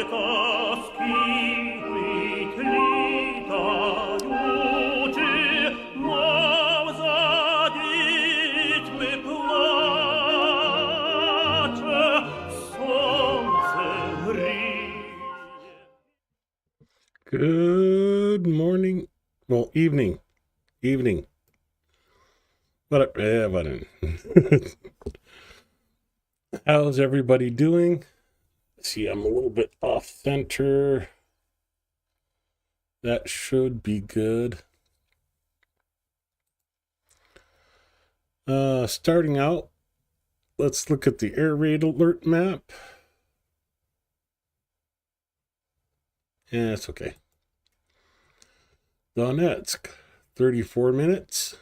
Good morning. Well, evening. Whatever. How's everybody doing? See, I'm a little bit off center. That should be good. Starting out, let's look at the air raid alert map. Yeah, it's okay. Donetsk, 34 minutes.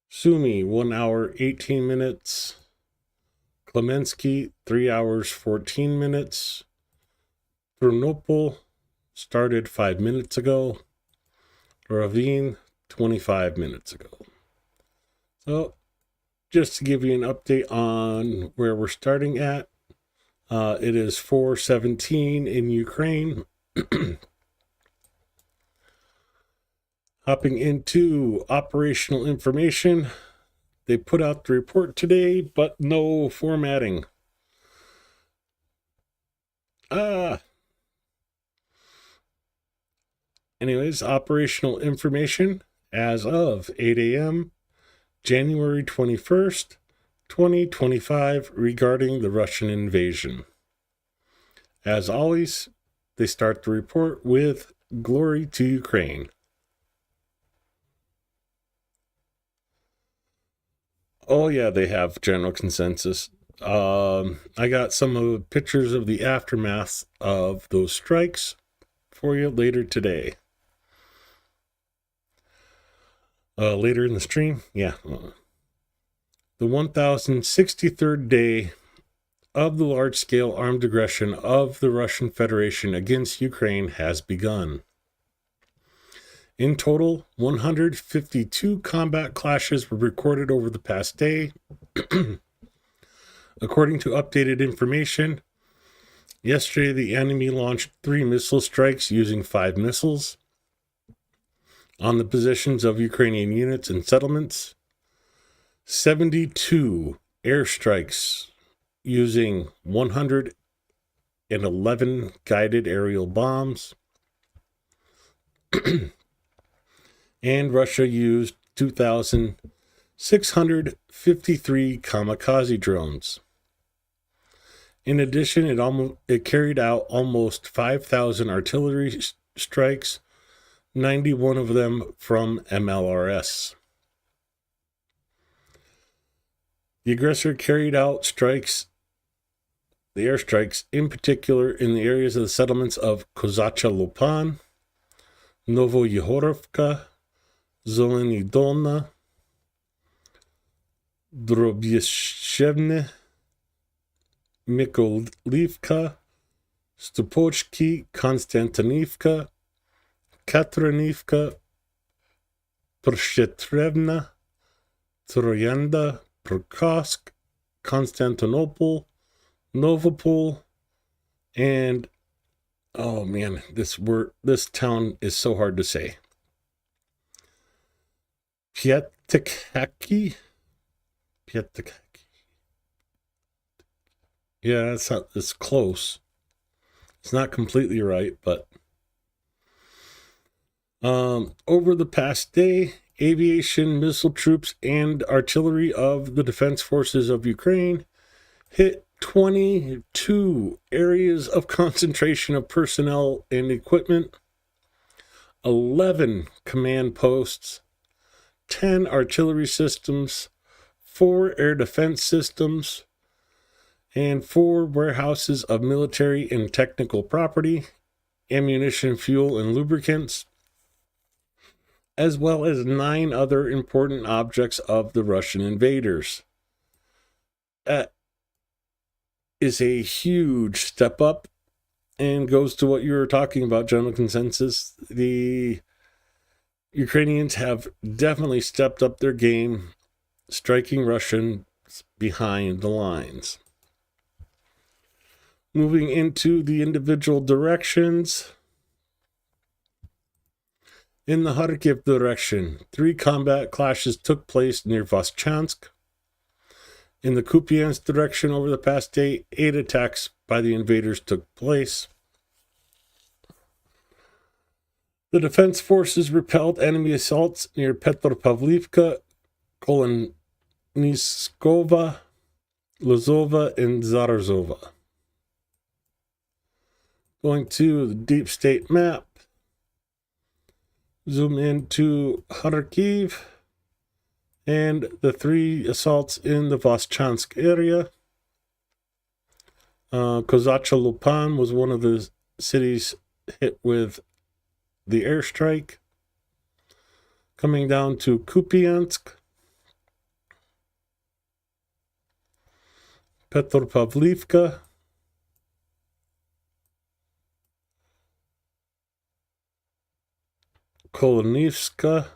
Sumy, 1 hour, 18 minutes. Klemensky, 3 hours, 14 minutes. Ternopil started 5 minutes ago. Ravine, 25 minutes ago. So, just to give you an update on where we're starting at, it is 4:17 in Ukraine. Hopping into operational information, they put out the report today, but no formatting. Anyways, operational information as of 8 a.m., January 21st, 2025, regarding the Russian invasion. As always, they start the report with "Glory to Ukraine." Oh yeah, they have general consensus. I got some of the pictures of the aftermath of those strikes for you later today. Later in the stream, yeah. The 1063rd day of the large-scale armed aggression of the Russian Federation against Ukraine has begun. In total, 152 combat clashes were recorded over the past day. According to updated information, yesterday the enemy launched 3 missile strikes using 5 missiles on the positions of Ukrainian units and settlements, 72 airstrikes using 111 guided aerial bombs, and Russia used 2,653 kamikaze drones. In addition, it carried out almost 5,000 artillery strikes, 91 of them from MLRS. The aggressor carried out the airstrikes, in particular in the areas of the settlements of Kozacha Lopan, Novoyehorovka, Zeleny Dolna, Drobyeshevne, Mykolivka, Stupochki, Konstantinivka, Katranivka, Prshetrevna, Troyanda, Prokotsk, Constantinople, Novopol, and oh man, this town is so hard to say. Pietkaki. Yeah, it's close. It's not completely right, but over the past day, aviation, missile troops, and artillery of the defense forces of Ukraine hit 22 areas of concentration of personnel and equipment, 11 command posts, 10 artillery systems, 4 air defense systems, and 4 warehouses of military and technical property, ammunition, fuel, and lubricants, as well as 9 other important objects of the Russian invaders. That is a huge step up and goes to what you were talking about, general consensus. The Ukrainians have definitely stepped up their game, striking Russians behind the lines. Moving into the individual directions. In the Kharkiv direction, 3 combat clashes took place near Voschansk. In the Kupiansk direction over the past day, 8 attacks by the invaders took place. The defense forces repelled enemy assaults near Petropavlivka, Koloniskova, Lozova, and Zarazova. Going to the deep state map. Zoom into Kharkiv and the 3 assaults in the Voschansk area. Kozacha Lupan was one of the cities hit with the airstrike. Coming down to Kupiansk, Petropavlivka, Kolonivska,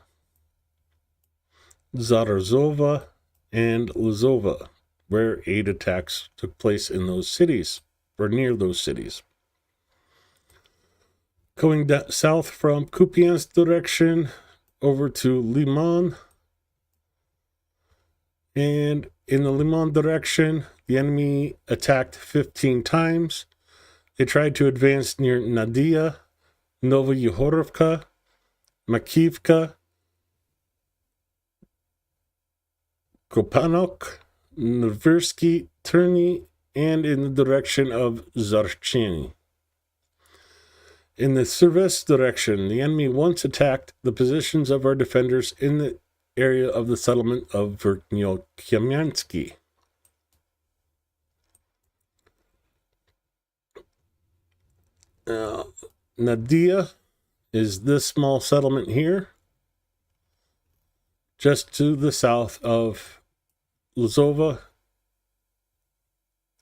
Zarazova, and Lozova, where 8 attacks took place in those cities, or near those cities. Going south from Kupiansk direction over to Liman. And in the Liman direction, the enemy attacked 15 times. They tried to advance near Nadia, Novoyehorovka, Makivka, Kopanok, Noversky, Terny, and in the direction of Zarcheny. In the Servest direction, the enemy once attacked the positions of our defenders in the area of the settlement of Verkhnyo-Kamyansky. Nadia is this small settlement here, just to the south of Lozova.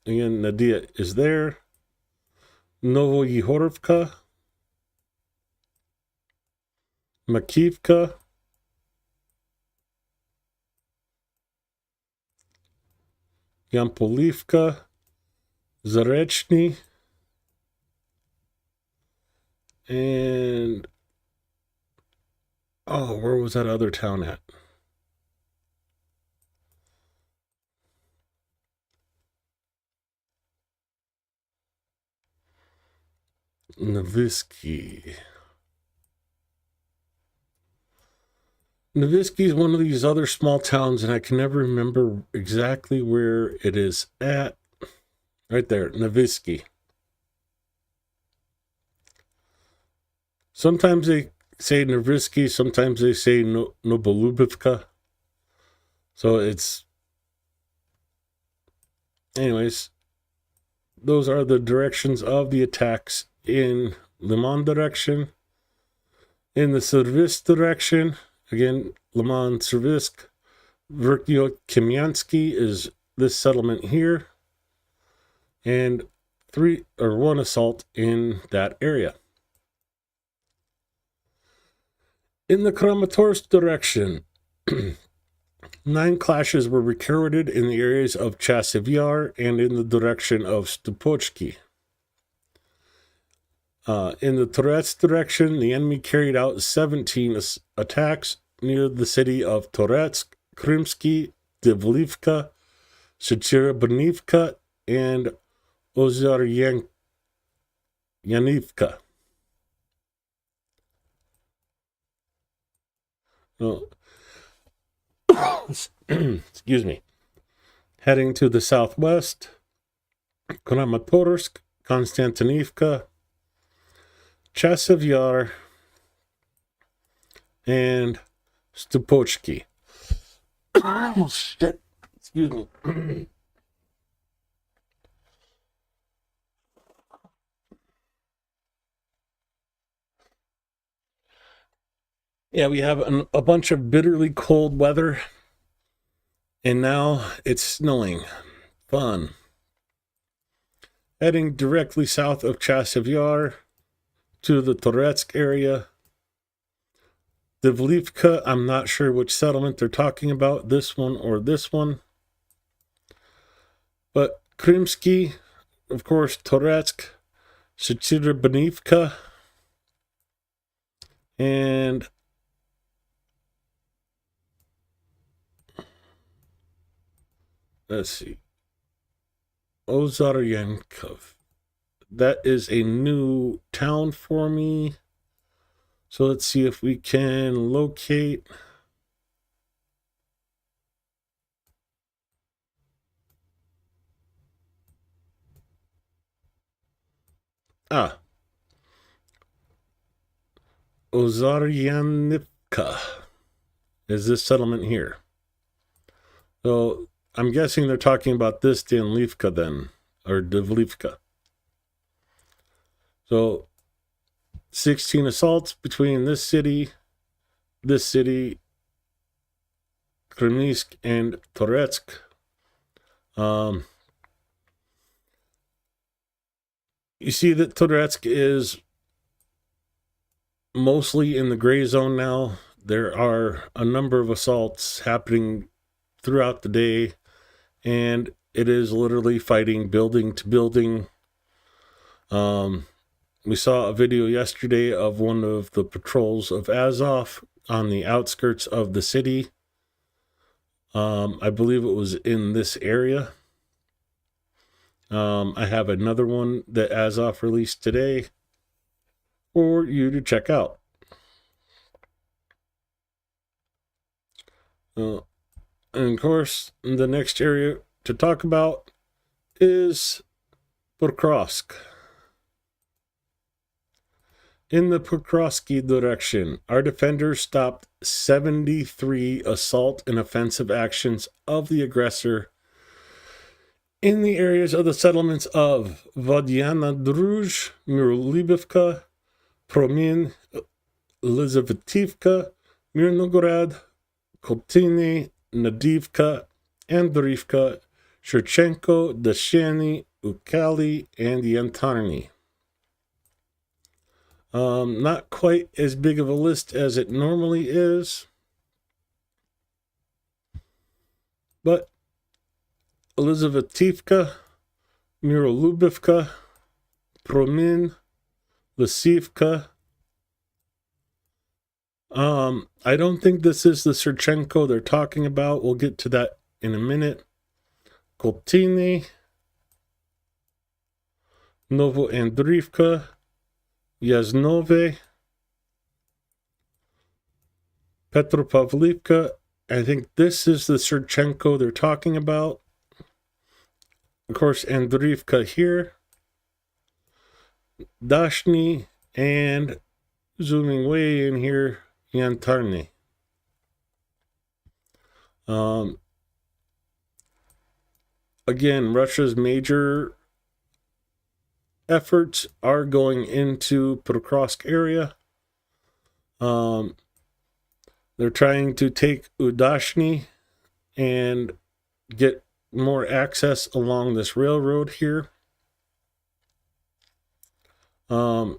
Again, Nadia is there. Novoyehorovka, Makivka, Yampolivka, Zarechny, and where was that other town at? Novisky. Novisky is one of these other small towns, and I can never remember exactly where it is at. Right there, Novisky. Sometimes they say Novisky, sometimes they say Nobolubivka. So it's... Anyways, those are the directions of the attacks in Liman direction. In the Servisk direction, again, Liman, Servisk, Verkhnyo-Kamyansky is this settlement here, and 1 assault in that area. In the Kramatorsk direction, 9 clashes were recorded in the areas of Chasiv Yar and in the direction of Stupochki. In the Toretsk direction, the enemy carried out 17 attacks near the city of Toretsk, Krymsky, Devlivka, Shecherebanivka, and Ozaryanivka. Excuse me. Heading to the southwest, Kramatorsk, Konstantinivka, Chasiv Yar, and Stupochki. Oh, shit. Excuse me. Yeah, we have a bunch of bitterly cold weather, and now it's snowing. Fun. Heading directly south of Chasiv Yar to the Toretsk area. Devlivka, I'm not sure which settlement they're talking about, this one or this one. But Krymsky, of course, Toretsk, Sytsyr-Banivka, and let's see, Ozaryankov. That is a new town for me. So let's see if we can locate. Ozaryanivka is this settlement here. So I'm guessing they're talking about this Danlivka then, or Devlivka. So 16 assaults between this city, Kremnisk, and Toretsk. You see that Toretsk is mostly in the gray zone now. There are a number of assaults happening throughout the day, and it is literally fighting building to building. We saw a video yesterday of one of the patrols of Azov on the outskirts of the city. I believe it was in this area. I have another one that Azov released today for you to check out. And of course, the next area to talk about is Pokrovsk. In the Pokrovsky direction, our defenders stopped 73 assault and offensive actions of the aggressor in the areas of the settlements of Vodyana Druj, Mirolibivka, Promin, Elizavetivka, Mirnogorod, Koltiny, Nadivka, Andrivka, Shurchenko, Dashani, Ukali, and Yantarny. Not quite as big of a list as it normally is, but Elizavetivka, Mirolubivka, Promin, Lisivka. I don't think this is the Shurchenko they're talking about. We'll get to that in a minute. Koltiny, Novoandrivka, Yaznove, Petropavlivka. I think this is the Shurchenko they're talking about. Of course, Andrivka here. Dashny, and zooming way in here, Yantarny. Again, Russia's major efforts are going into Pokrovsk area. They're trying to take Udashny and get more access along this railroad here. The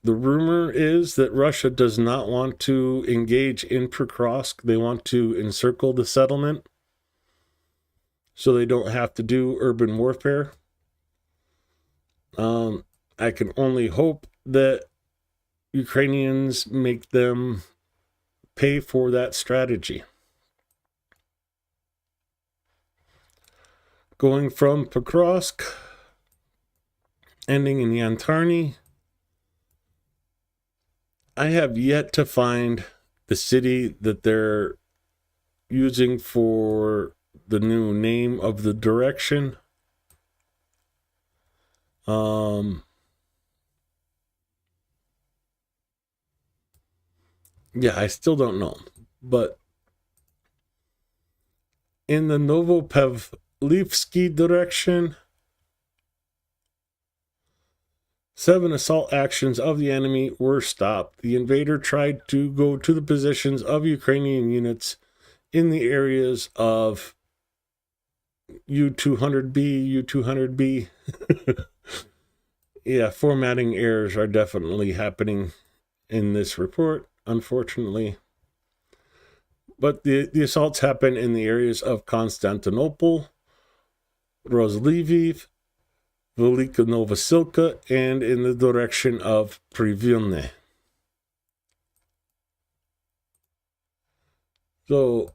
rumor is that Russia does not want to engage in Pokrovsk. They want to encircle the settlement so they don't have to do urban warfare. I can only hope that Ukrainians make them pay for that strategy. Going from Pokrovsk, ending in Yantarny, I have yet to find the city that they're using for the new name of the direction. Yeah, I still don't know. But in the Novopavlivsky direction, 7 assault actions of the enemy were stopped. The invader tried to go to the positions of Ukrainian units in the areas of U200B, U200B. Yeah, formatting errors are definitely happening in this report, unfortunately. But the assaults happen in the areas of Constantinople, Rozlviv, Velika Novosilka, and in the direction of Privilne. So,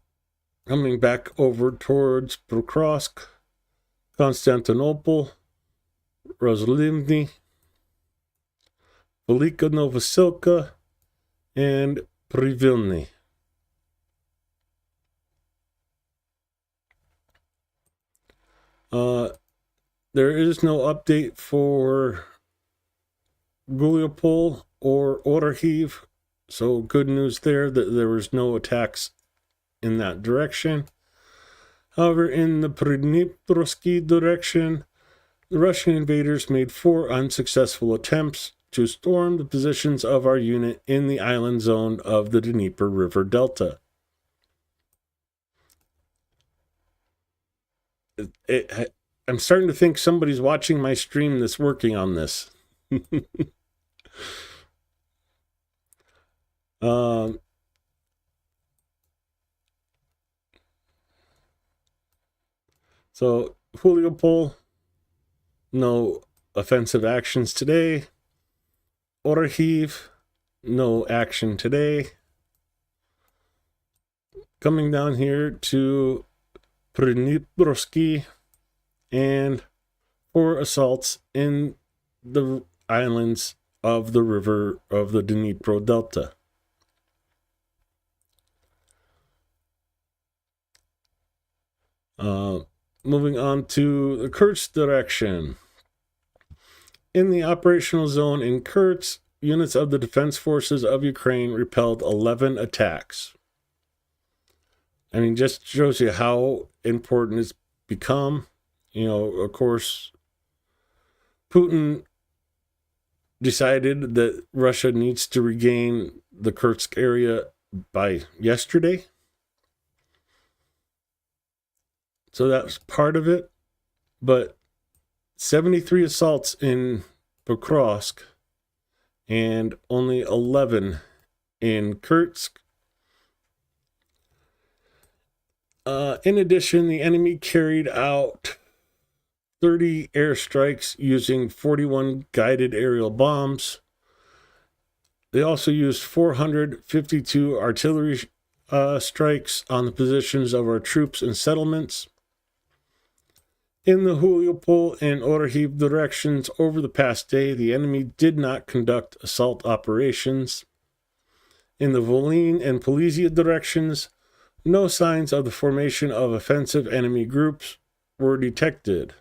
coming back over towards Pokrovsk, Constantinople, Rozlivny, Velika Novosilka, and Privilny. There is no update for Guliopol or Orarhiv, so good news there that there was no attacks in that direction. However, in the Pridniprovsky direction, the Russian invaders made 4 unsuccessful attempts to storm the positions of our unit in the island zone of the Dnieper River Delta. I'm starting to think somebody's watching my stream that's working on this. So, Juliopol, no offensive actions today. Orarhiv, no action today. Coming down here to Pridniprovsky, and 4 assaults in the islands of the river of the Dnipro Delta. Moving on to the Kursk direction. In the operational zone in Kursk, units of the Defense Forces of Ukraine repelled 11 attacks. I mean, just shows you how important it's become. You know, of course, Putin decided that Russia needs to regain the Kursk area by yesterday. So that's part of it. But 73 assaults in Pokrovsk and only 11 in Kursk. In addition, the enemy carried out 30 airstrikes using 41 guided aerial bombs. They also used 452 artillery strikes on the positions of our troops and settlements. In the Juliopol and Orarhiv directions over the past day, the enemy did not conduct assault operations. In the Volyn and Polizia directions, no signs of the formation of offensive enemy groups were detected.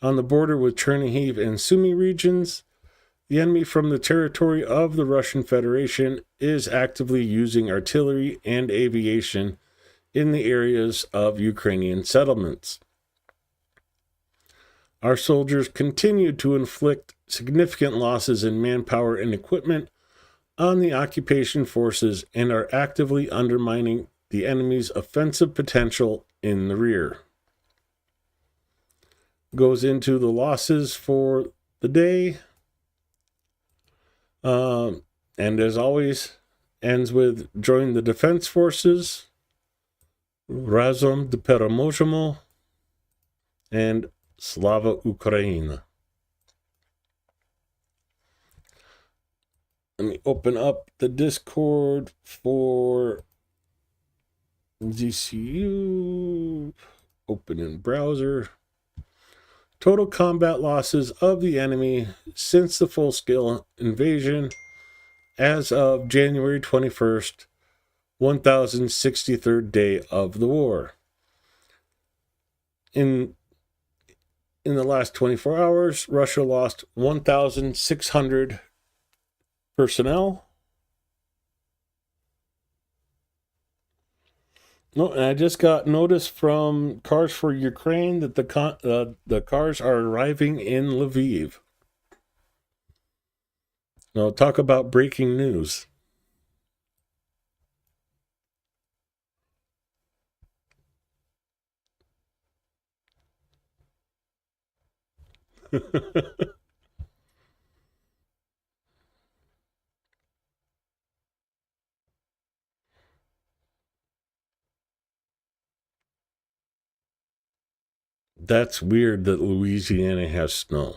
On the border with Chernihiv and Sumy regions, the enemy from the territory of the Russian Federation is actively using artillery and aviation in the areas of Ukrainian settlements. Our soldiers continue to inflict significant losses in manpower and equipment on the occupation forces and are actively undermining the enemy's offensive potential in the rear. Goes into the losses for the day. And as always, ends with join the defense forces, Razom de Peremozhemo, and Slava Ukraina. Let me open up the Discord for ZSU. Open in browser. Total combat losses of the enemy since the full-scale invasion as of January 21st, 1063rd day of the war. In the last 24 hours, Russia lost 1,600 personnel. No, and I just got notice from Cars for Ukraine that the cars are arriving in Lviv. Now, talk about breaking news. That's weird that Louisiana has snow.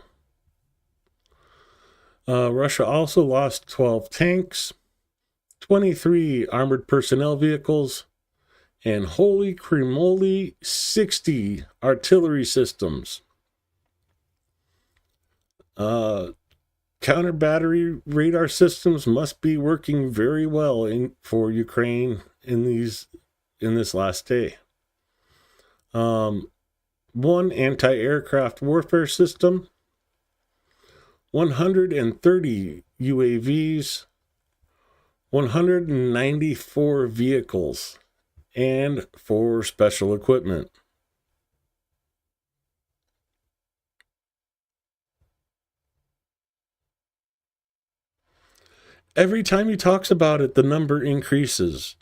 Russia also lost 12 tanks, 23 armored personnel vehicles, and holy cremoly, 60 artillery systems. Counter battery radar systems must be working very well for Ukraine in this last day. One anti-aircraft warfare system, 130 UAVs, 194 vehicles, and 4 special equipment. Every time he talks about it, the number increases.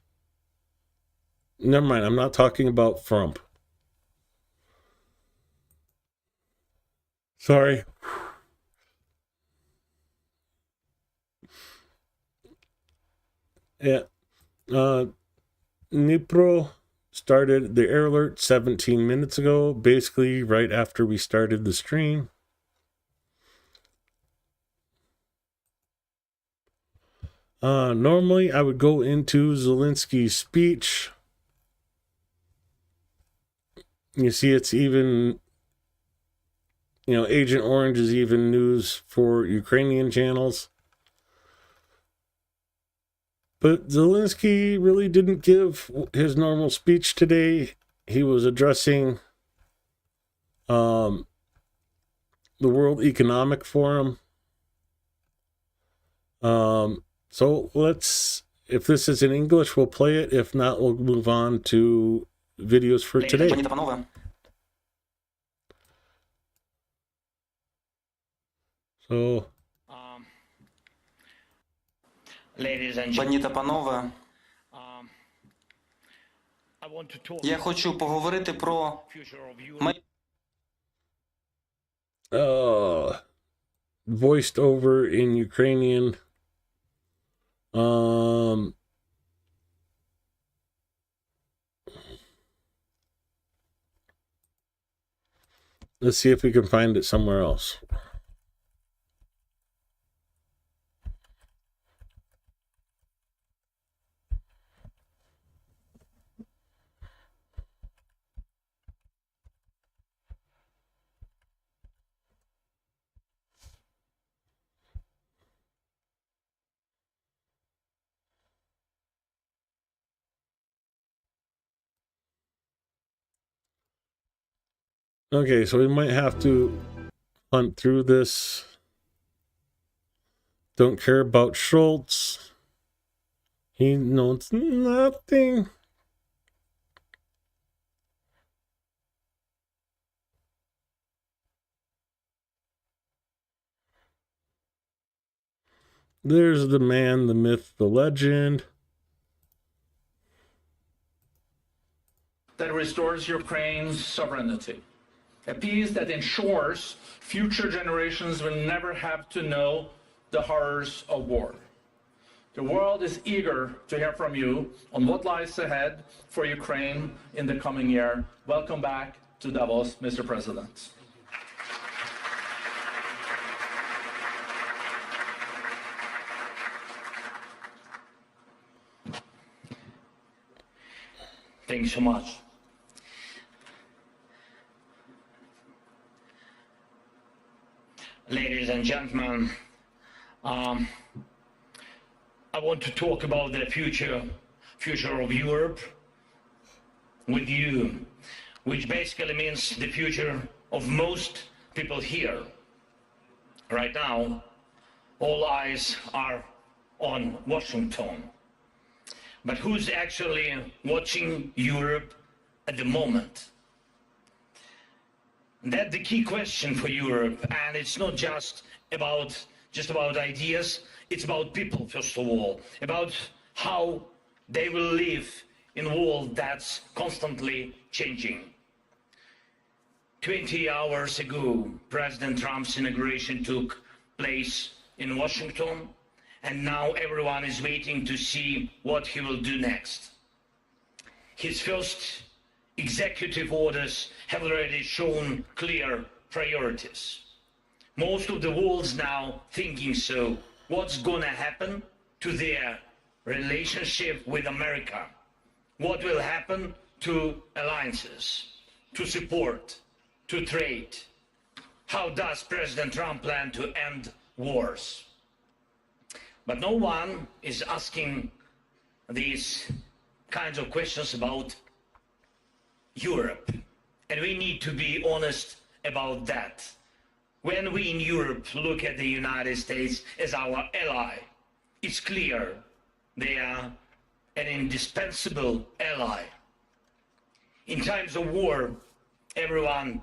Never mind, I'm not talking about Trump. Sorry. Yeah. Dnipro started the air alert 17 minutes ago, basically right after we started the stream. Normally I would go into Zelensky's speech. You see, it's even, Agent Orange is even news for Ukrainian channels. But Zelensky really didn't give his normal speech today. He was addressing the World Economic Forum. So if this is in English, we'll play it. If not, we'll move on to videos for today. So, Пані та панове, я хочу поговорити про voiced over in Ukrainian. Let's see if we can find it somewhere else. Okay, so we might have to hunt through this. Don't care about Schultz. He knows nothing. There's the man, the myth, the legend. That restores Ukraine's sovereignty. A peace that ensures future generations will never have to know the horrors of war. The world is eager to hear from you on what lies ahead for Ukraine in the coming year. Welcome back to Davos, Mr. President. Thanks so much. Ladies and gentlemen, I want to talk about the future of Europe with you, which basically means the future of most people here. Right now, all eyes are on Washington. But who's actually watching Europe at the moment? That's the key question for Europe, and it's not just about ideas, it's about people, first of all, about how they will live in a world that's constantly changing. 20 hours ago, President Trump's inauguration took place in Washington, and now everyone is waiting to see what he will do next. His first executive orders have already shown clear priorities. Most of the world's now thinking so. What's going to happen to their relationship with America? What will happen to alliances, to support, to trade? How does President Trump plan to end wars? But no one is asking these kinds of questions about Europe. And we need to be honest about that. When we in Europe look at the United States as our ally, it's clear they are an indispensable ally. In times of war, everyone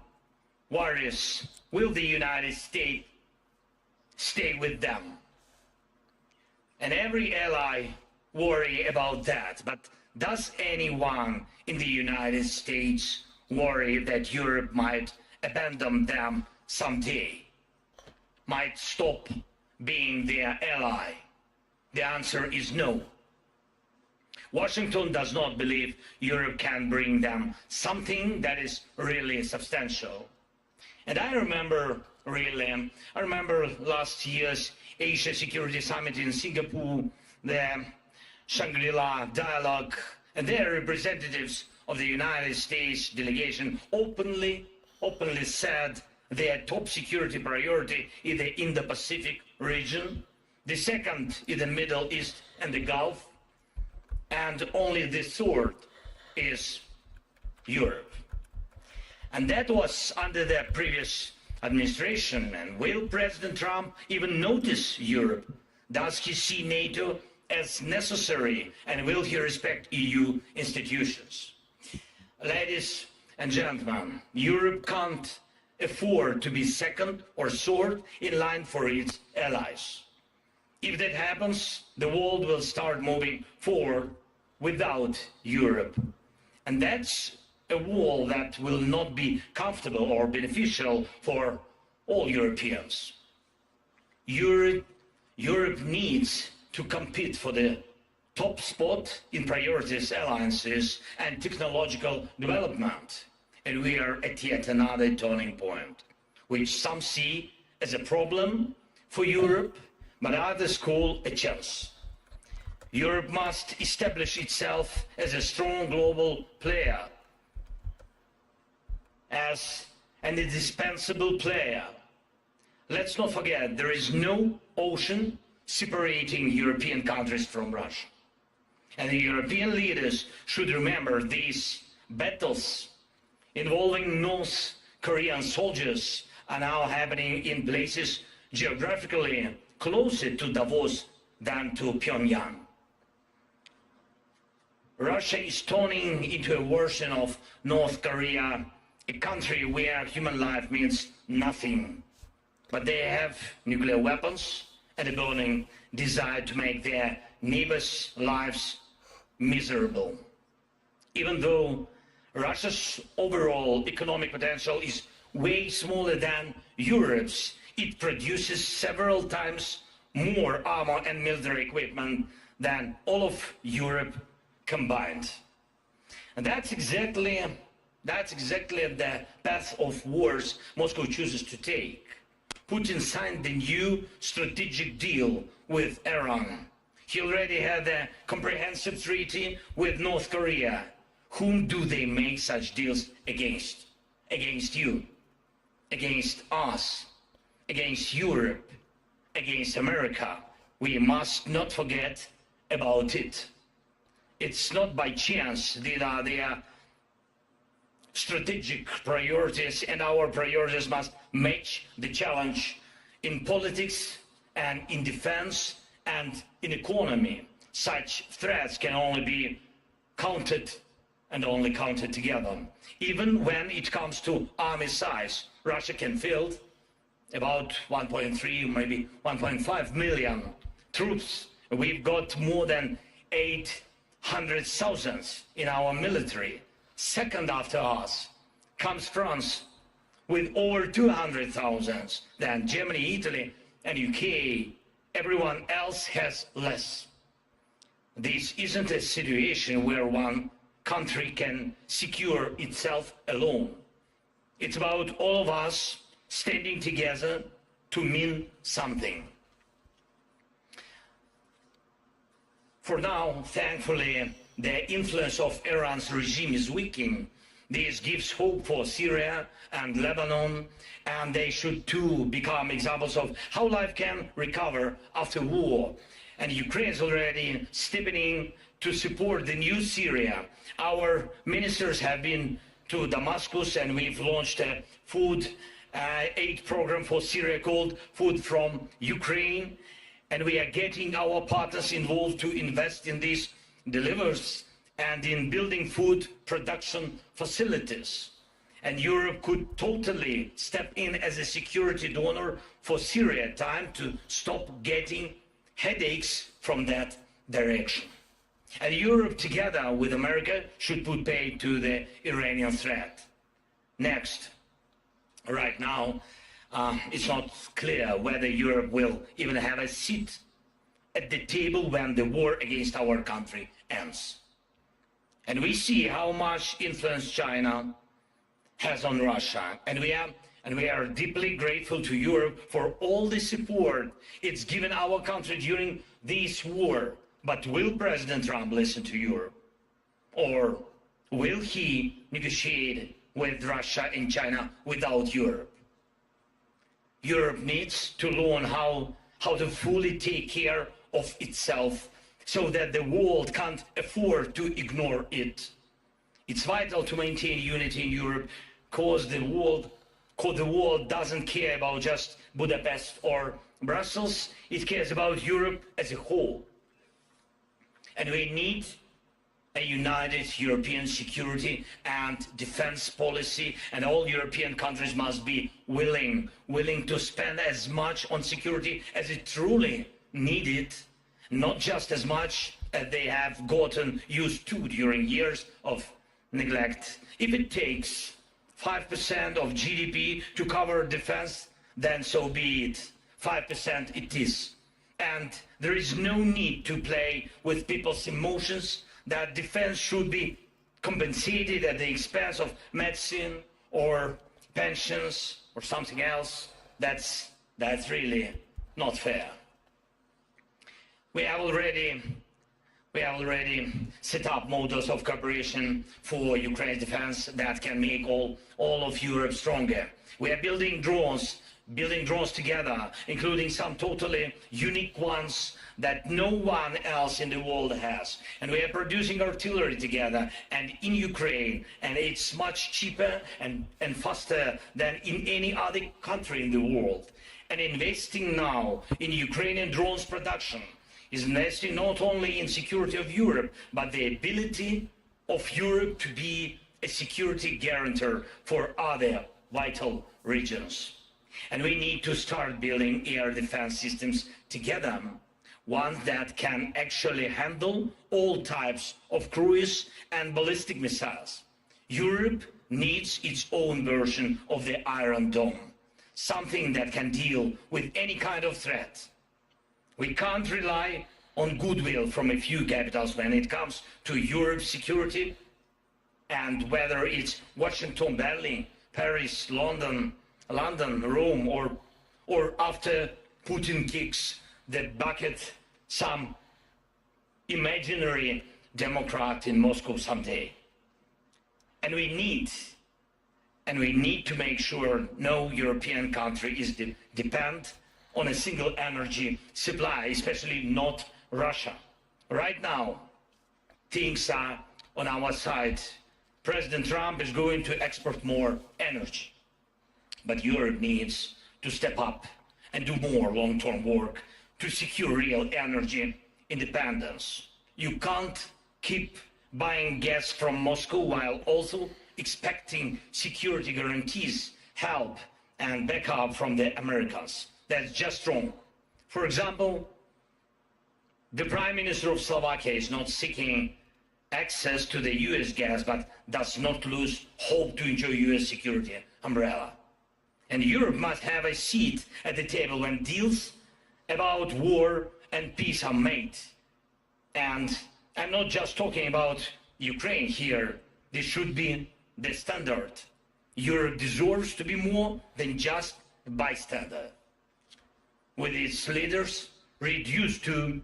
worries, will the United States stay with them? And every ally worry about that. But does anyone in the United States worry that Europe might abandon them someday, might stop being their ally? The answer is no. Washington does not believe Europe can bring them something that is really substantial. And I remember last year's Asia Security Summit in Singapore, the Shangri-La dialogue, and their representatives of the United States delegation openly said their top security priority is the Indo-Pacific region, the second is the Middle East and the Gulf, and only the third is Europe. And that was under the previous administration. And will President Trump even notice Europe? Does he see NATO as necessary, and will he respect EU institutions? Ladies and gentlemen, Europe can't afford to be second or third in line for its allies. If that happens, the world will start moving forward without Europe. And that's a wall that will not be comfortable or beneficial for all Europeans. Europe needs to compete for the top spot in priorities, alliances, and technological development. And we are at yet another turning point, which some see as a problem for Europe, but others call a chance. Europe must establish itself as a strong global player, as an indispensable player. Let's not forget, there is no ocean separating European countries from Russia. And the European leaders should remember these battles involving North Korean soldiers are now happening in places geographically closer to Davos than to Pyongyang. Russia is turning into a version of North Korea, a country where human life means nothing. But they have nuclear weapons and a burning desire to make their neighbors' lives miserable. Even though Russia's overall economic potential is way smaller than Europe's, it produces several times more armor and military equipment than all of Europe combined. And that's exactly the path of wars Moscow chooses to take. Putin signed the new strategic deal with Iran. He already had a comprehensive treaty with North Korea. Whom do they make such deals against? Against you, against us, against Europe, against America. We must not forget about it. It's not by chance. These are their strategic priorities, and our priorities must match the challenge in politics and in defense and in economy. Such threats can only be counted and only counted together. Even when it comes to army size, Russia can field about 1.3, maybe 1.5 million troops. We've got more than 800,000 in our military. Second after us comes France with over 200,000. Then Germany, Italy, and UK. Everyone else has less. This isn't a situation where one country can secure itself alone. It's about all of us standing together to mean something. For now, thankfully, the influence of Iran's regime is weakening. This gives hope for Syria and Lebanon, and they should too become examples of how life can recover after war. And Ukraine is already stepping in to support the new Syria. Our ministers have been to Damascus, and we've launched a food aid program for Syria called Food from Ukraine. And we are getting our partners involved to invest in these delivers and in building food production facilities. And Europe could totally step in as a security donor for Syria. Time to stop getting headaches from that direction. And Europe, together with America, should put paid to the Iranian threat. Next, right now, it's not clear whether Europe will even have a seat at the table when the war against our country ends. And we see how much influence China has on Russia. And we are deeply grateful to Europe for all the support it's given our country during this war. But will President Trump listen to Europe? Or will he negotiate with Russia and China without Europe? Europe needs to learn how to fully take care of itself so that the world can't afford to ignore it. It's vital to maintain unity in Europe because the world doesn't care about just Budapest or Brussels. It cares about Europe as a whole. And we need a united European security and defense policy, and all European countries must be willing to spend as much on security as it truly needed, not just as much as they have gotten used to during years of neglect. If it takes 5% of GDP to cover defense, then so be it. 5% it is. And there is no need to play with people's emotions that defense should be compensated at the expense of medicine or pensions or something else. That's really not fair. We have already set up models of cooperation for Ukraine's defense that can make all of Europe stronger. We are building drones together, including some totally unique ones that no one else in the world has. And we are producing artillery together and in Ukraine, and it's much cheaper and faster than in any other country in the world. And investing now in Ukrainian drones production is investing not only in security of Europe, but the ability of Europe to be a security guarantor for other vital regions. And we need to start building air defense systems together, ones that can actually handle all types of cruise and ballistic missiles. Europe needs its own version of the Iron Dome, something that can deal with any kind of threat. We can't rely on goodwill from a few capitals when it comes to Europe's security, and whether it's Washington, Berlin, Paris, London, Rome, or after Putin kicks the bucket, some imaginary Democrat in Moscow someday. And we need to make sure no European country is dependent on a single energy supply, especially not Russia. Right now, things are on our side. President Trump is going to export more energy. But Europe needs to step up and do more long-term work to secure real energy independence. You can't keep buying gas from Moscow while also expecting security guarantees, help and backup from the Americans. That's just wrong. For example, the Prime Minister of Slovakia is not seeking access to the US gas, but does not lose hope to enjoy US security umbrella. And Europe must have a seat at the table when deals about war and peace are made. And I'm not just talking about Ukraine here, this should be the standard. Europe deserves to be more than just a bystander. With its leaders reduced to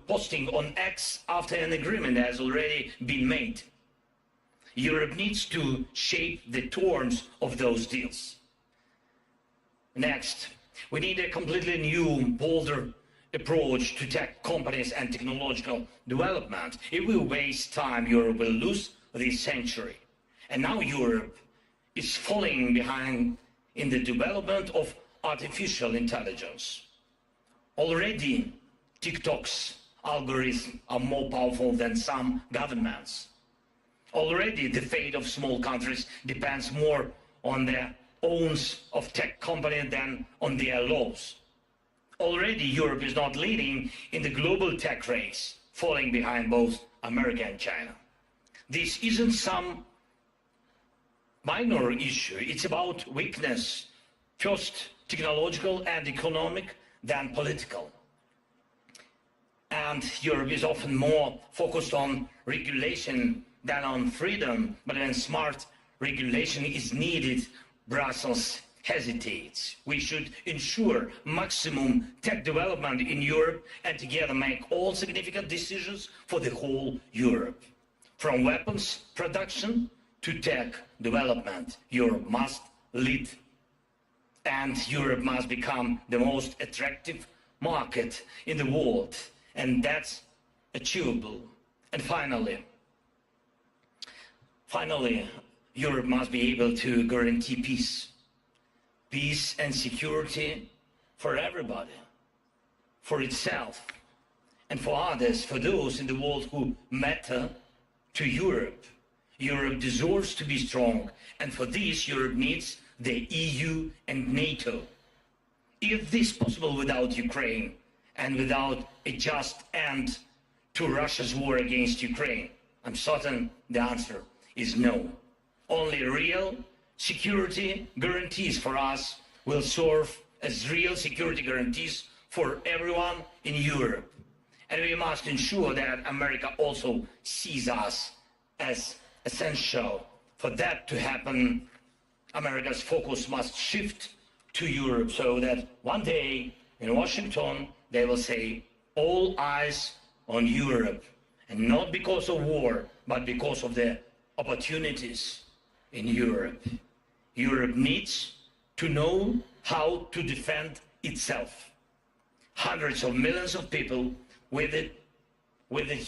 posting on X after an agreement has already been made. Europe needs to shape the terms of those deals. Next, we need a completely new, bolder approach to tech companies and technological development. If we waste time, Europe will lose this century. And now Europe is falling behind in the development of artificial intelligence. Already, TikTok's algorithms are more powerful than some governments. Already, the fate of small countries depends more on the owns of tech companies than on their laws. Already, Europe is not leading in the global tech race, falling behind both America and China. This isn't some minor issue. It's about weakness, first technological and economic, then political. And Europe is often more focused on regulation than on freedom, but when smart regulation is needed, Brussels hesitates. We should ensure maximum tech development in Europe and together make all significant decisions for the whole Europe. From weapons production to tech development, Europe must lead. And Europe must become the most attractive market in the world. And that's achievable. And finally, Europe must be able to guarantee peace and security for everybody, for itself, and for others, for those in the world who matter to Europe. Europe deserves to be strong, and for this, Europe needs the EU and NATO. Is this possible without Ukraine and without a just end to Russia's war against Ukraine? I'm certain the answer is no. Only real security guarantees for us will serve as real security guarantees for everyone in Europe. And we must ensure that America also sees us as essential. For that to happen, America's focus must shift to Europe so that one day in Washington they will say all eyes on Europe, and not because of war, but because of the opportunities in Europe. Europe needs to know how to defend itself. Hundreds of millions of people with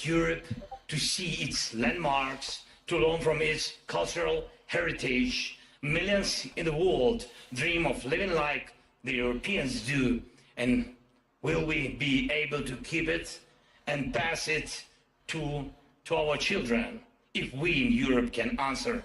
Europe to see its landmarks, to learn from its cultural heritage. Millions in the world dream of living like the Europeans do, and will we be able to keep it and pass it to our children? If we in Europe can answer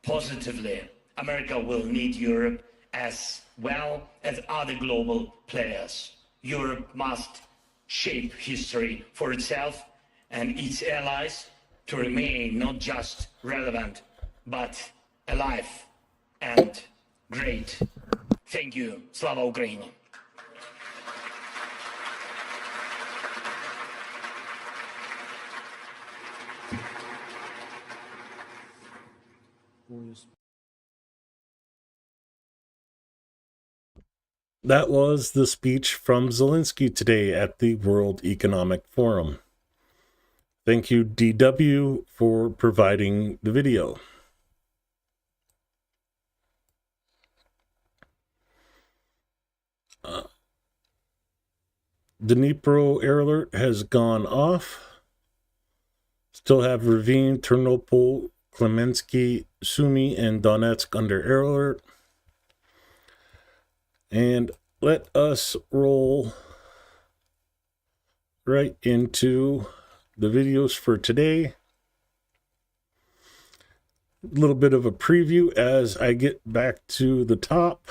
positively, America will need Europe as well as other global players. Europe must shape history for itself and its allies to remain not just relevant, but alive and great. Thank you. Slava Ukraini. That was the speech from Zelensky today at the World Economic Forum. Thank you, DW, for providing the video. Dnipro air alert has gone off. Still have Ravine, Ternopil, Klemensky, Sumy, and Donetsk under air alert. And let us roll right into the videos for today. A little bit of a preview as I get back to the top.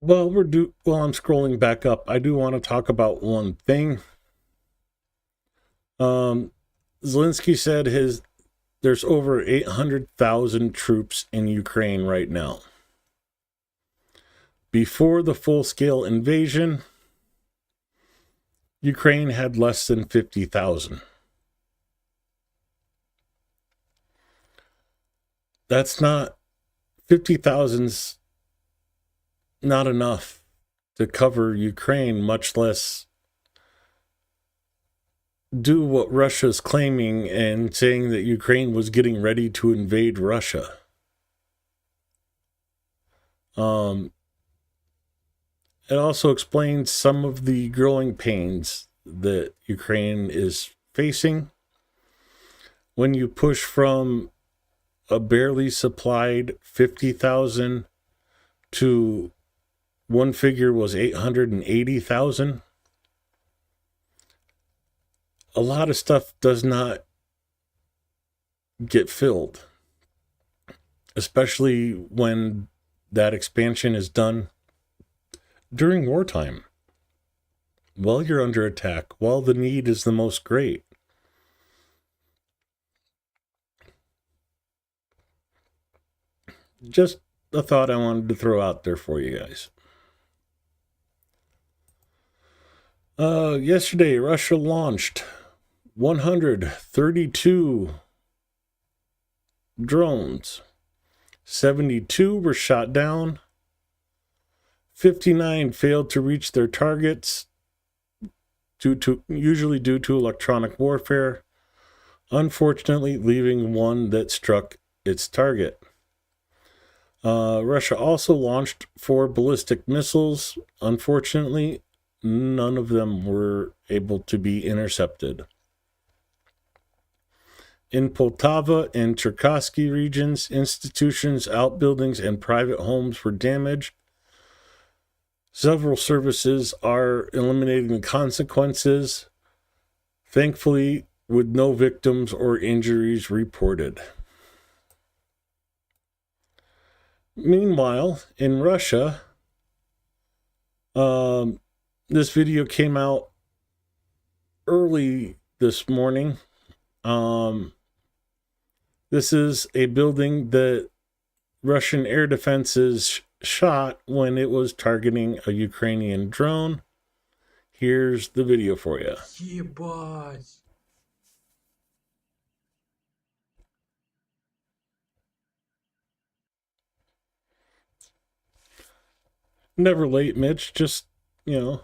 While I'm scrolling back up, I do want to talk about one thing. Zelensky said there's over 800,000 troops in Ukraine right now. Before the full-scale invasion, Ukraine had less than 50,000. That's not, 50,000's not enough to cover Ukraine, much less do what Russia's claiming and saying that Ukraine was getting ready to invade Russia. It also explains some of the growing pains that Ukraine is facing. When you push from a barely supplied 50,000 to one figure was 880,000, a lot of stuff does not get filled, especially when that expansion is done during wartime, while you're under attack, while the need is the most great. Just a thought I wanted to throw out there for you guys. Yesterday, Russia launched 132 drones. 72 were shot down. 59 failed to reach their targets, usually due to electronic warfare, unfortunately leaving one that struck its target. Russia also launched 4 ballistic missiles. Unfortunately, none of them were able to be intercepted. In Poltava and Cherkasy regions, institutions, outbuildings, and private homes were damaged. Several services are eliminating the consequences, thankfully with no victims or injuries reported. Meanwhile, in Russia, this video came out early this morning. This is a building that Russian air defenses shot when it was targeting a Ukrainian drone. Here's the video for you. Ебать. Never late, Mitch. Just, you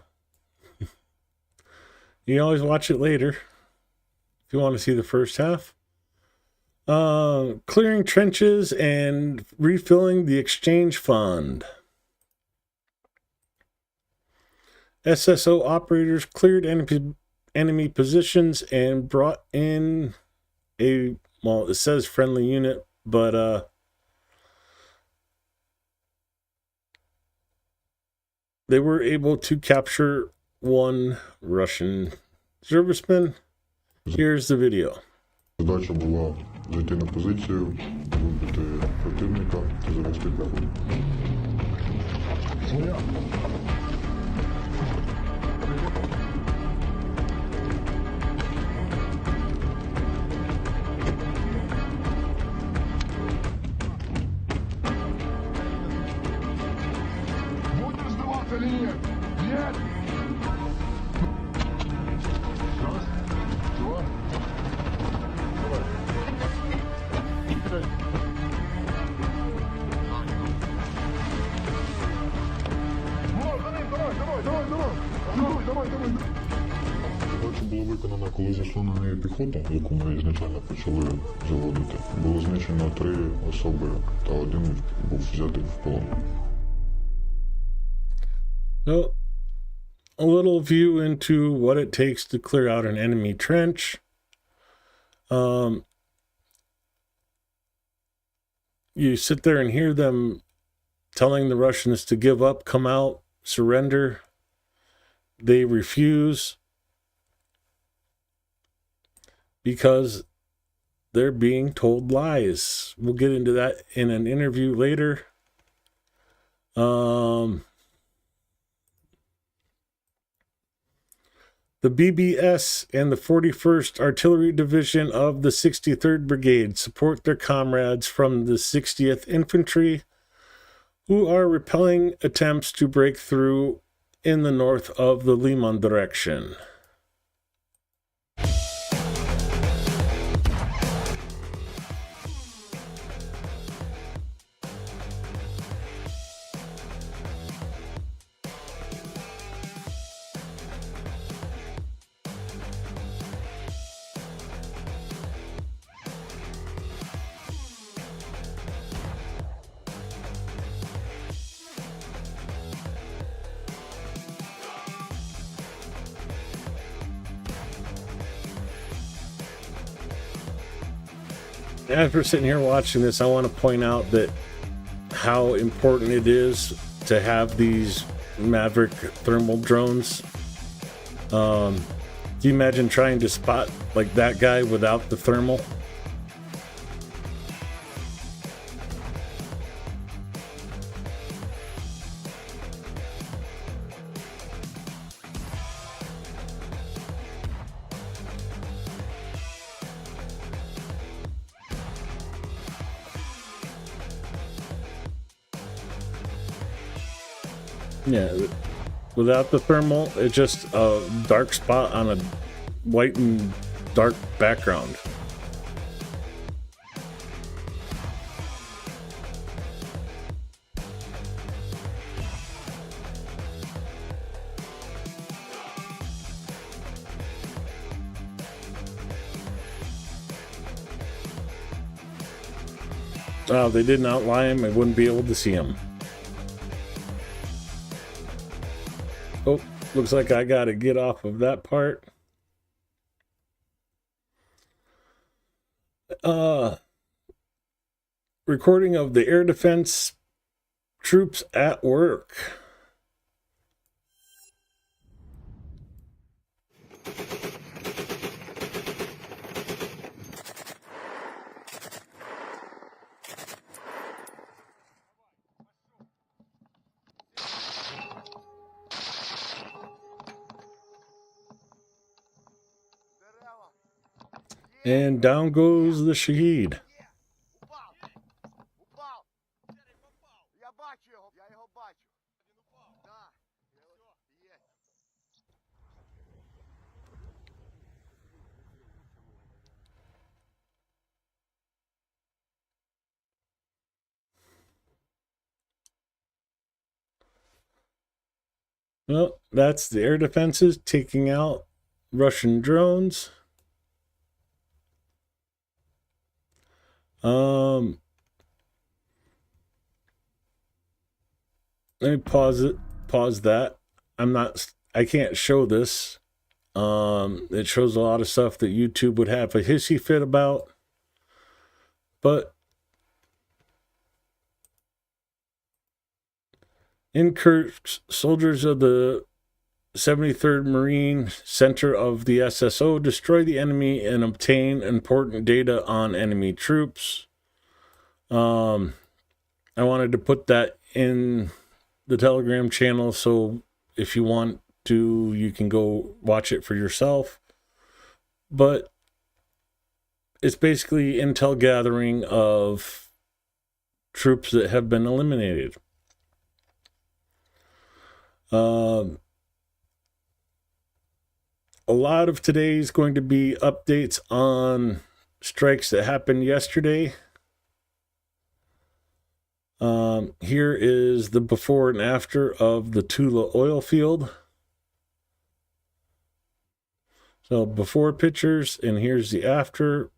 always watch it later if you want to see the first half. Clearing trenches and refilling the exchange fund. SSO operators cleared enemy positions and brought in it says friendly unit, but they were able to capture one Russian serviceman. Here's the video. Задача була зайти на позицію, вибити противника та завести пехоту. Будеш здавати чи ні? Нет! Задача була виконана, коли зайшла на неї піхота, яку ми ізначально почали заводити. Було знищено 3 особи, та один був взятий в полон. So, a little view into what it takes to clear out an enemy trench. You sit there and hear them telling the Russians to give up, come out, surrender. They refuse because they're being told lies. We'll get into that in an interview later. The BBS and the 41st Artillery Division of the 63rd Brigade support their comrades from the 60th Infantry, who are repelling attempts to break through in the north of the Liman direction. As we're sitting here watching this, I want to point out that how important it is to have these Maverick thermal drones. Do you imagine trying to spot like that guy without the thermal? Yeah, without the thermal, it's just a dark spot on a white and dark background. Oh, they didn't outline him. I wouldn't be able to see him. Oh, looks like I gotta get off of that part. Recording of the air defense troops at work. And down goes the Shaheed. Well, that's the air defenses taking out Russian drones. Let me pause that. I can't show this. It shows a lot of stuff that YouTube would have a hissy fit about. But in Kursk, soldiers of the 73rd Marine Center of the SSO destroy the enemy and obtain important data on enemy troops. I wanted to put that in the Telegram channel, so if you want to, you can go watch it for yourself. But it's basically intel gathering of troops that have been eliminated. A lot of today is going to be updates on strikes that happened yesterday. Here is the before and after of the Tula oil field. So before pictures, and here's the after,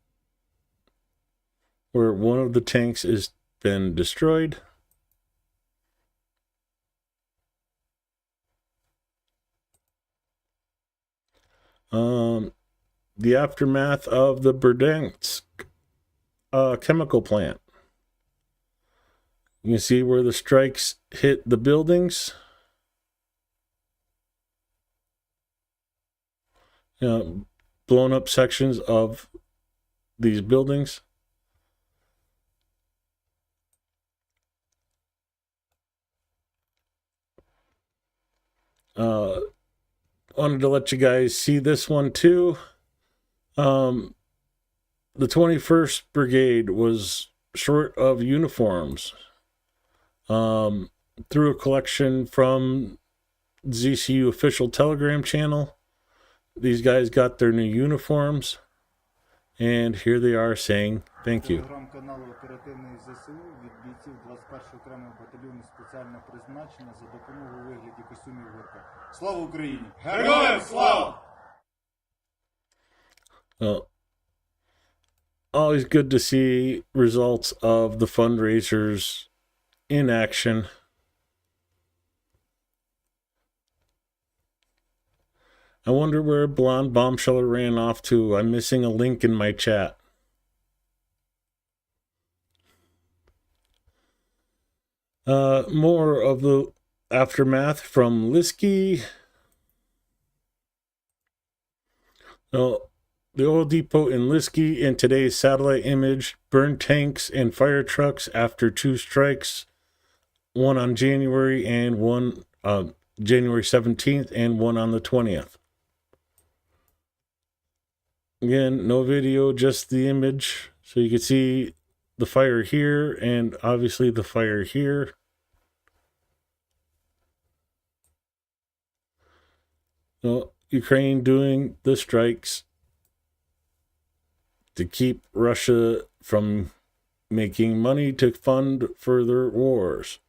where one of the tanks has been destroyed. The aftermath of the Berdansk chemical plant. You can see where the strikes hit the buildings. Blown up sections of these buildings. wanted to let you guys see this one too. The 21st Brigade was short of uniforms. Through a collection from ZSU official Telegram channel, these guys got their new uniforms, and here they are saying thank you. Телеграм-каналу оперативної ЗСУ від бійців 21-го окремого батальйону спеціального призначення за допомогою у вигляді костюмів ВК. Слава Україні! Героям слава! Well, always good to see results of the fundraisers in action. I wonder where Blonde Bombsheller ran off to. I'm missing a link in my chat. More of the aftermath from Liskey. Well, the oil depot in Liskey in today's satellite image burned tanks and fire trucks after 2 strikes, one on January and one January 17th and one on the 20th. Again, no video, just the image. So you can see the fire here and obviously the fire here. So Ukraine doing the strikes to keep Russia from making money to fund further wars.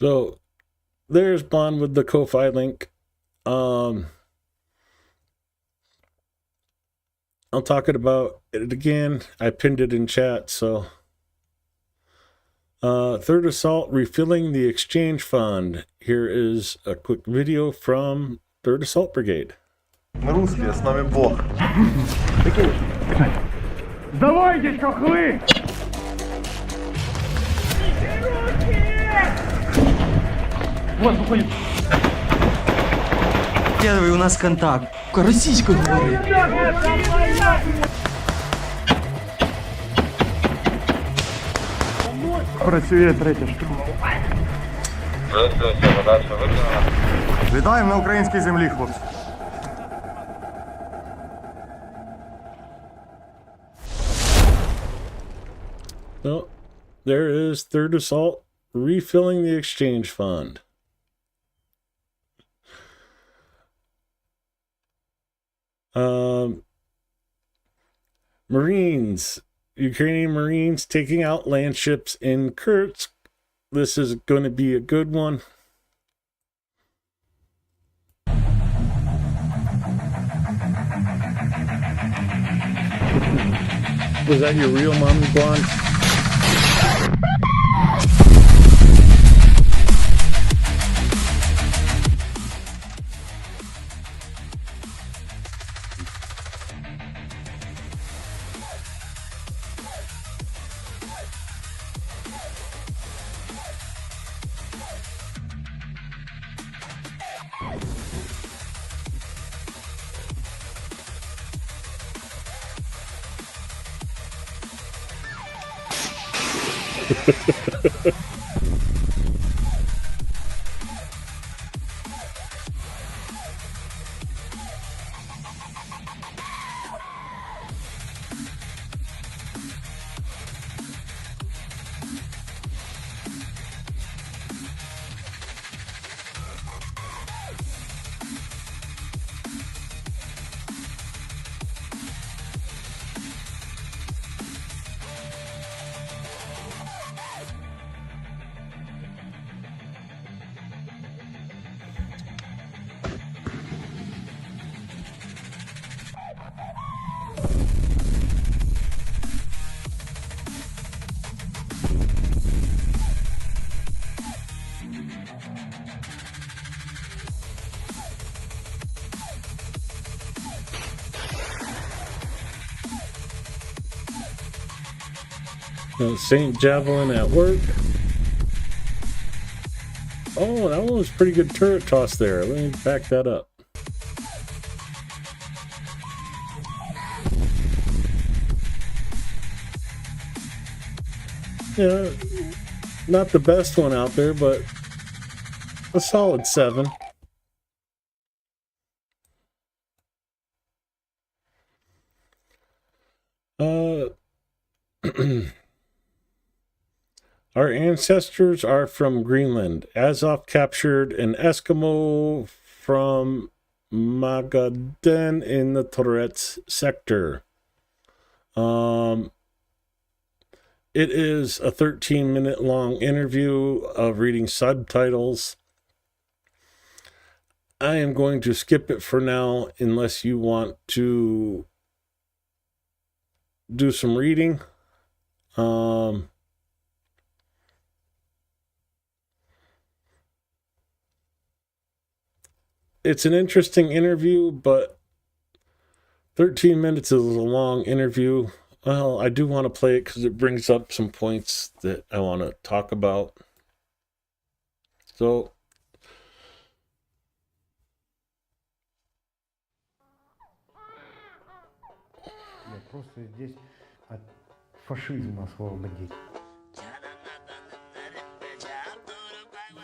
So there's Bond with the Ko-Fi link. I'll talk about it again. I pinned it in chat. So 3rd Assault refilling the exchange fund. Here is a quick video from 3rd Assault Brigade. Мы русские, с нами Бог. Сдавайтесь, хохлы! Вот, выходит. Первый у нас контакт. Російською говори. Працює третя штурмова. Вітаємо на українській землі, хлопці. So there is 3rd Assault refilling the exchange fund. Marines, Ukrainian Marines taking out land ships in Kursk. This is going to be a good one. Was that your real mommy, Blonde? St. Javelin at work. Oh, that one was pretty good turret toss there. Let me back that up. Yeah, Not the best one out there, but a solid 7. Our ancestors are from Greenland. Azov captured an Eskimo from Magadan in the Tourette's sector. It is a 13-minute long interview of reading subtitles. I am going to skip it for now unless you want to do some reading. It's an interesting interview, but 13 minutes is a long interview. Well, I do want to play it because it brings up some points that I want to talk about. So, просто здесь от фашизма освободить.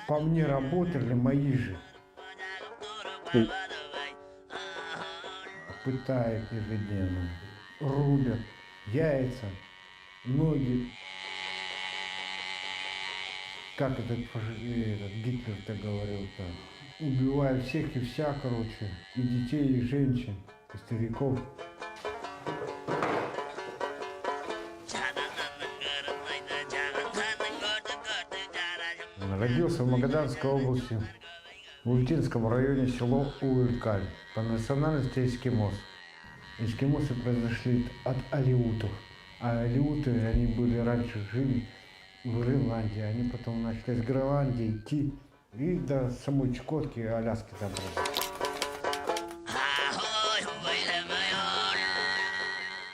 По мне работали мои же. Пытают ежедневно. Рубят яйца, ноги. Как этот Гитлер-то говорил-то. Убивают всех и вся, короче. И детей, и женщин, и стариков. Родился в Магаданской области, в Ультинском районе, село Уэлькаль, по национальности эскимос. Эскимосы произошли от алеутов, а алеуты, они были раньше жили в Гренландии, они потом начали из Гренландии идти и до самой Чукотки и Аляски добрались.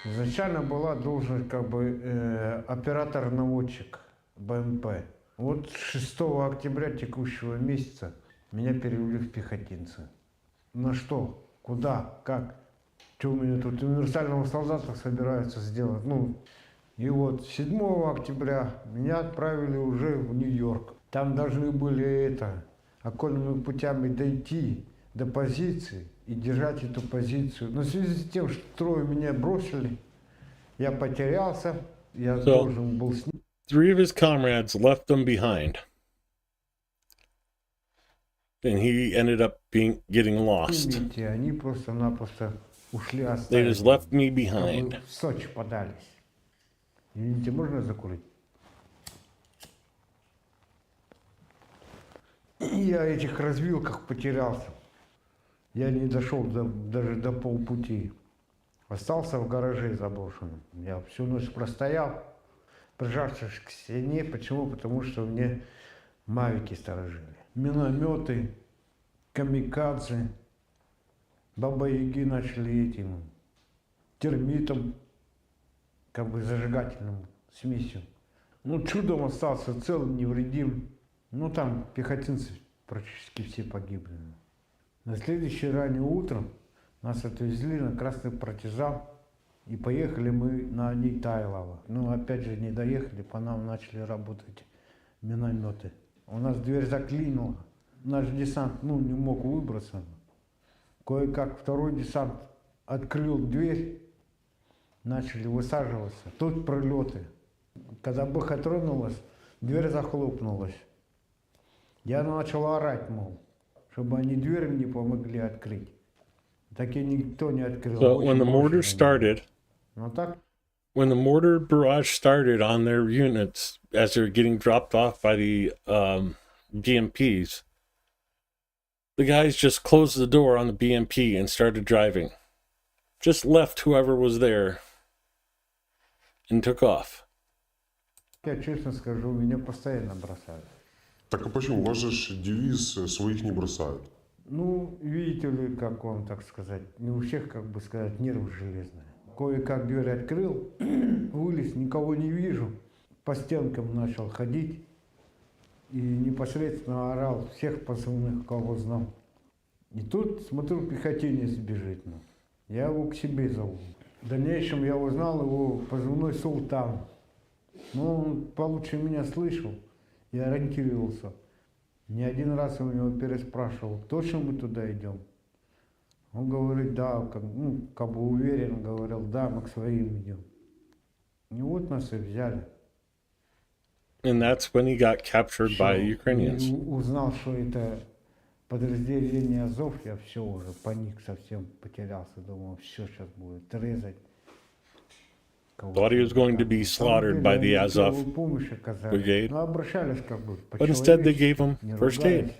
Изначально была должность как бы оператор-наводчик БМП. Вот 6 октября текущего месяца меня перевели в пехотинцы. На что? Куда? Как? Что у меня тут универсального солдата собираются сделать? Ну, и вот 7 октября меня отправили уже в Нью-Йорк. Там должны были окольными путями дойти до позиции и держать эту позицию. Но в связи с тем, что трое меня бросили, я потерялся, я должен был с ним. 3 of his comrades left them behind. And he ended up getting lost. Они просто-напросто ушли, They just left me behind. В Сочи подались. Извините, можно закурить? Я этих развилках потерялся. Я не дошел даже до полпути. Остался в гараже заброшенном. Я всю ночь простоял, прижавшись к стене. Почему? Потому что мне мавики сторожили. Минометы, камикадзе, баба-яги начали этим термитом, как бы зажигательным смесью. Ну, чудом остался целым, невредим. Ну, там пехотинцы практически все погибли. На следующее раннее утром нас отвезли на Красный Партизан, и поехали мы на Нитайлово. Ну, опять же, не доехали, по нам начали работать минометы. У нас дверь заклинула, наш десант, не мог выбраться. Кое-как второй десант открыл дверь, начали высаживаться. Тут пролеты. Когда быха тронулась, дверь захлопнулась. Я начал орать, мол, чтобы они дверь мне помогли открыть. Так и никто не открыл. So when the mortar started, when the mortar barrage started on their units as they were getting dropped off by the BMPs, the guys just closed the door on the BMP and started driving. Just left whoever was there and took off. Я честно скажу, меня постоянно бросают. Так а почему? У вас же девиз «своих не бросают». Ну, видите ли, как вам, так сказать, не у всех, как бы сказать, нервы железные. Кое-как дверь открыл, вылез, никого не вижу. По стенкам начал ходить и непосредственно орал всех позывных, кого знал. И тут, смотрю, пехотинец бежит. Я его к себе зову. В дальнейшем я узнал его позывной «Султан». Но он получше меня слышал Я ориентировался. Не один раз я у него переспрашивал, точно мы туда идем? Он говорит, да, как бы уверенно говорил, да, мы к своим идем. И вот нас и взяли. And that's when he got captured by Всё. Ukrainians. И узнал, что это подразделение Азов, я все уже паник совсем потерялся, думал, все сейчас будет резать. Thought he was going to be slaughtered by the Azov brigade. Ну, обращались как бы But instead they gave him не first ругались, aid.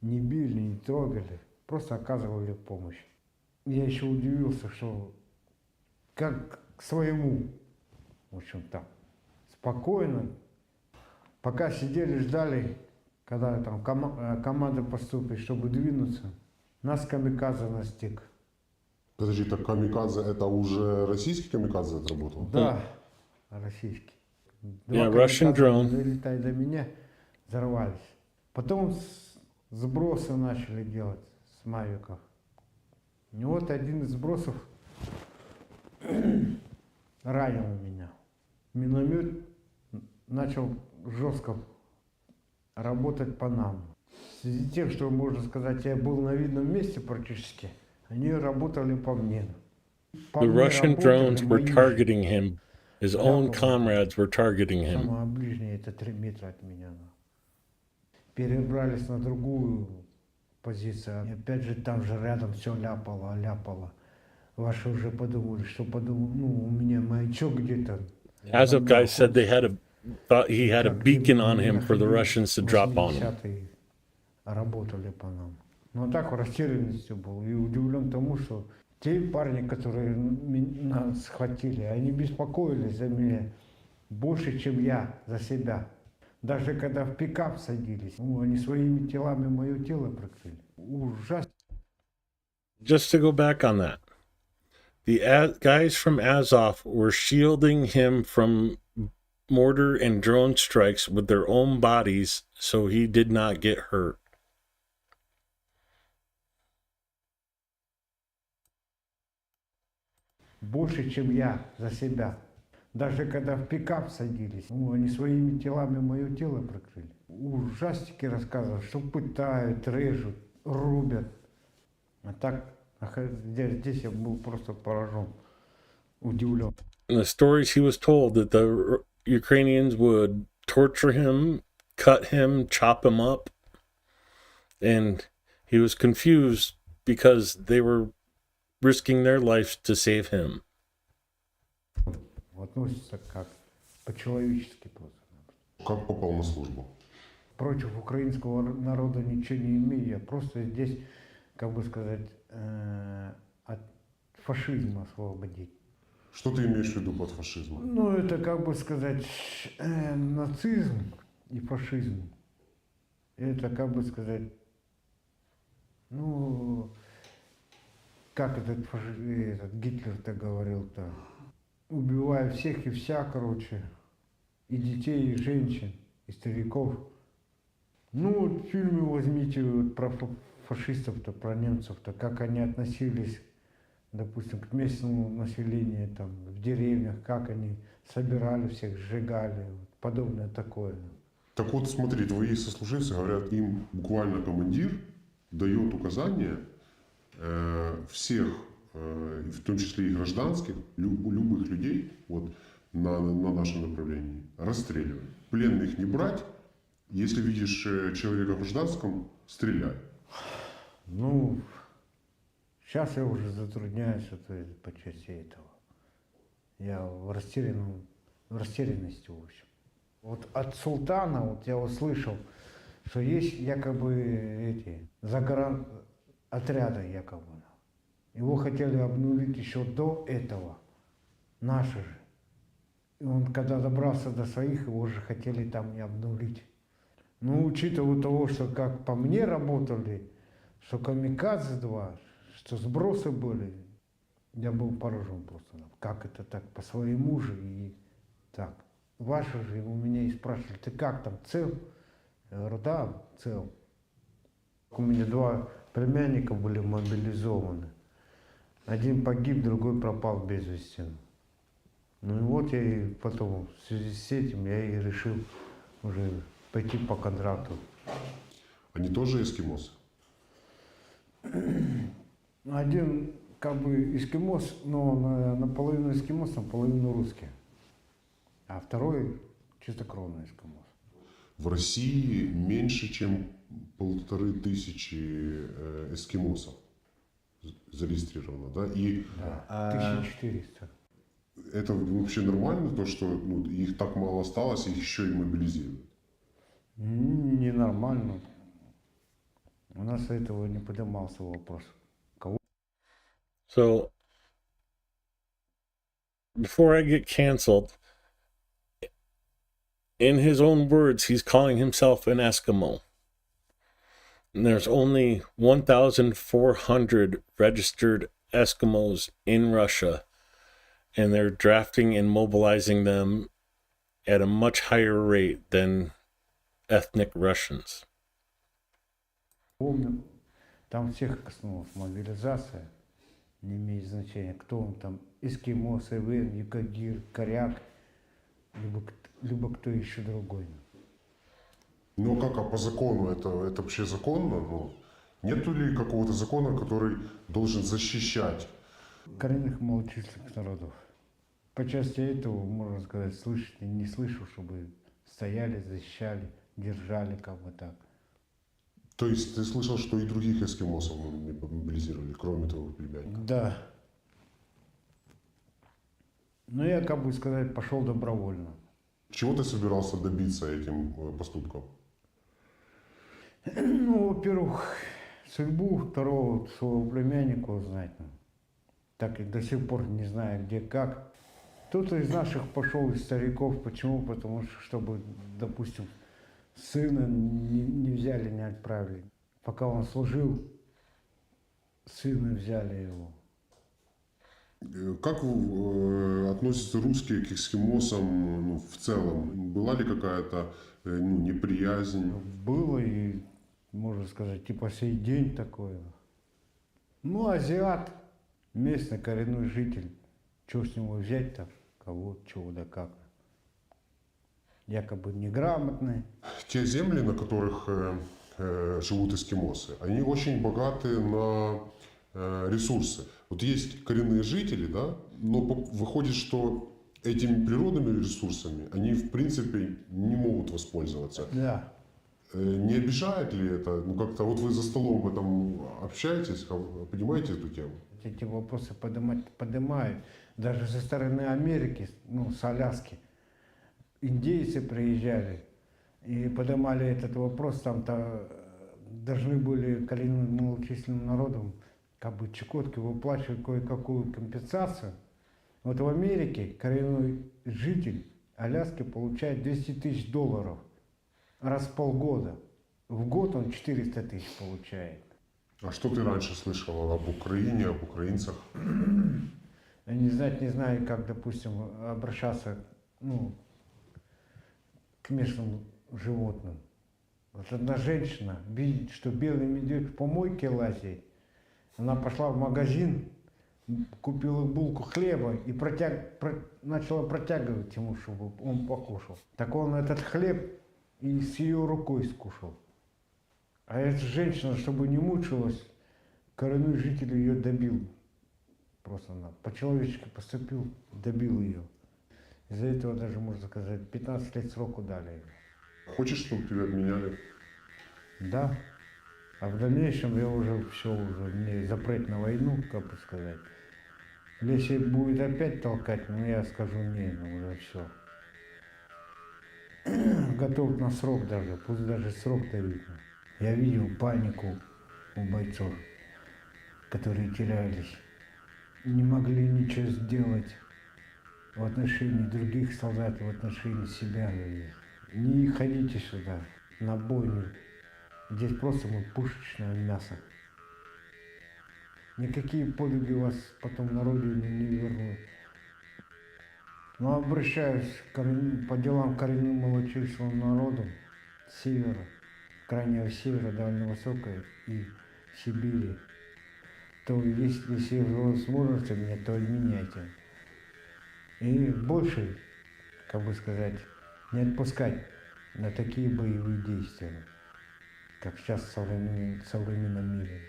не били, не трогали, просто оказывали помощь. Я еще удивился, что как к своему, в общем-то, спокойно, пока сидели, ждали, когда там команда поступит, чтобы двинуться, нас камикадзе настиг. Подожди, так камикадзе это уже российский камикадзе отработал? Да, российский. Yeah, Russian drone. Долетая до меня, взорвались. Потом сбросы начали делать с мавиков. И вот один из сбросов ранил меня. Миномет начал жестко работать по нам. В связи с тем, что, можно сказать, я был на видном месте практически, они работали по мне. The Russian drones were targeting him. His own comrades were targeting him. Самое ближнее, это 3 метра от меня. Перебрались на другую позицию. И опять же, там же рядом все ляпало. Ваши уже подумали, что у меня маячок где-то. Azov guys said thought he had a beacon on him for the Russians to drop on him. 80-е работали по нам. Но так в растерянности был. И удивлен тому, что те парни, которые нас схватили, они беспокоились за меня больше, чем я за себя. Даже когда в пикап садились, они своими телами мое тело прикрыли. Ужасно. Just to go back on that, the guys from Azov were shielding him from mortar and drone strikes with their own bodies so he did not get hurt. Больше, чем я за себя. Даже когда в пикап садились, они своими телами мое тело прикрыли. Ужастики рассказывают, что пытают, режут, рубят. А так, здесь я был просто поражен, удивлен. In the stories he was told that the Ukrainians would torture him, cut him, chop him up, and he was confused because they were risking their lives to save him. Относится как по-человечески просто. Как попал на службу? Против украинского народа ничего не имею, я просто здесь, как бы сказать, от фашизма освободить. Что ты имеешь в виду под фашизмом? Ну, это, как бы сказать, нацизм и фашизм. Это, как бы сказать, как этот Гитлер-то говорил-то, убивая всех и вся, короче, и детей, и женщин, и стариков. В фильме возьмите про фашистов-то, про немцев-то, как они относились, допустим, к местному населению, там, в деревнях, как они собирали всех, сжигали, подобное такое. Так вот, смотри, твои сослуживцы говорят, им буквально командир дает указания всех, в том числе и гражданских, любых людей на нашем направлении, расстреливать. Пленных не брать, если видишь человека в гражданском, стреляй. Сейчас я уже затрудняюсь по части этого. Я в растерянности, в общем. Вот от султана я услышал, что есть якобы эти загранотряды якобы. Его хотели обнулить еще до этого, наши же. И он, когда добрался до своих, его же хотели там не обнулить. Учитывая того, что как по мне работали, что камикадзе-2, что сбросы были, я был поражен просто. Как это так, по своему же и так. Ваши же у меня и спрашивали, ты как там, цел? Я говорю, да, цел. У меня 2 племянника были мобилизованы. Один погиб, другой пропал без вести. Я и потом, в связи с этим, я и решил уже пойти по контракту. Они тоже эскимосы? Один как бы эскимос, но наполовину эскимос, наполовину русский. А второй чистокровный эскимос. В России меньше, чем 1500 эскимосов зарегистрировано, да? И Да, 1400. это вообще нормально, то, что их так мало осталось, их еще и мобилизируют? Ненормально. У нас этого не поднимался вопрос. So, before I get canceled, in his own words, he's calling himself an Eskimo. And there's only 1,400 registered Eskimos in Russia, and they're drafting and mobilizing them at a much higher rate than ethnic Russians. Помню, там всех коснулась мобилизация, не имеет значения, кто он там, эскимос, ивен, юкагир, коряк, либо кто еще другой. Ну а по закону это вообще законно? Ну, нету ли какого-то закона, который должен защищать? Коренных малочисленных народов. По части этого, можно сказать, слышать и не слышу, чтобы стояли, защищали, держали, как бы так. То есть ты слышал, что и других эскимосов мобилизировали, кроме твоего племянника? Да. Но я, как бы сказать, пошел добровольно. Чего ты собирался добиться этим поступком? Ну, во-первых, судьбу второго своего племянника узнать. Так и до сих пор не знаю, где, как. Кто-то из наших пошел, из стариков. Почему? Потому что, чтобы, допустим, сына не взяли, не отправили. Пока он служил, сына взяли его. Как относятся русские к эскимосам в целом? Была ли какая-то неприязнь? Было и, можно сказать, и по сей день такое. Ну, азиат, местный коренной житель. Что с него взять-то? Кого, чего да как. Якобы неграмотный. Те земли, на которых живут эскимосы, они очень богаты на ресурсы. Вот есть коренные жители, да, но выходит, что этими природными ресурсами они в принципе не могут воспользоваться. Да. Не обижает ли это? Ну как-то вот вы за столом этом общаетесь, понимаете эту тему? Эти вопросы поднимают. Даже со стороны Америки, ну, с Аляски, индейцы приезжали и поднимали этот вопрос. Там-то должны были коренным малочисленным народам как бы Чукотки выплачивать кое-какую компенсацию. Вот в Америке коренной житель Аляски получает $200 тысяч раз в полгода. В год он 400 тысяч получает. А что ты раньше слышал об Украине, об украинцах? Я не знаю, как, допустим, обращаться, ну, к местным животным. Вот одна женщина видит, что белый медведь в помойке лазит. Она пошла в магазин, купила булку хлеба и начала протягивать ему, чтобы он покушал. Так он этот хлеб и с ее рукой скушал. А эта женщина, чтобы не мучилась, коренной житель ее добил. Просто она по-человечески поступил, добил ее. Из-за этого даже, можно сказать, 15 лет сроку дали. Хочешь, чтобы тебя обменяли? Да. А в дальнейшем я уже мне запрет на войну, как бы сказать. Если будет опять толкать, ну я скажу не, ну уже все. Готов на срок даже, пусть даже срок дают. Я видел панику у бойцов, которые терялись. Не могли ничего сделать в отношении других солдат, в отношении себя. Не ходите сюда, на бойню. Здесь просто мы пушечное мясо. Никакие подвиги вас потом на родину не вернут. Но обращаюсь по делам коренным малочисленным народам севера, крайнего севера, Дальнего Востока и Сибири, то если возможности мне, то отменяйте. И больше, как бы сказать, не отпускать на такие боевые действия, как сейчас в современном мире.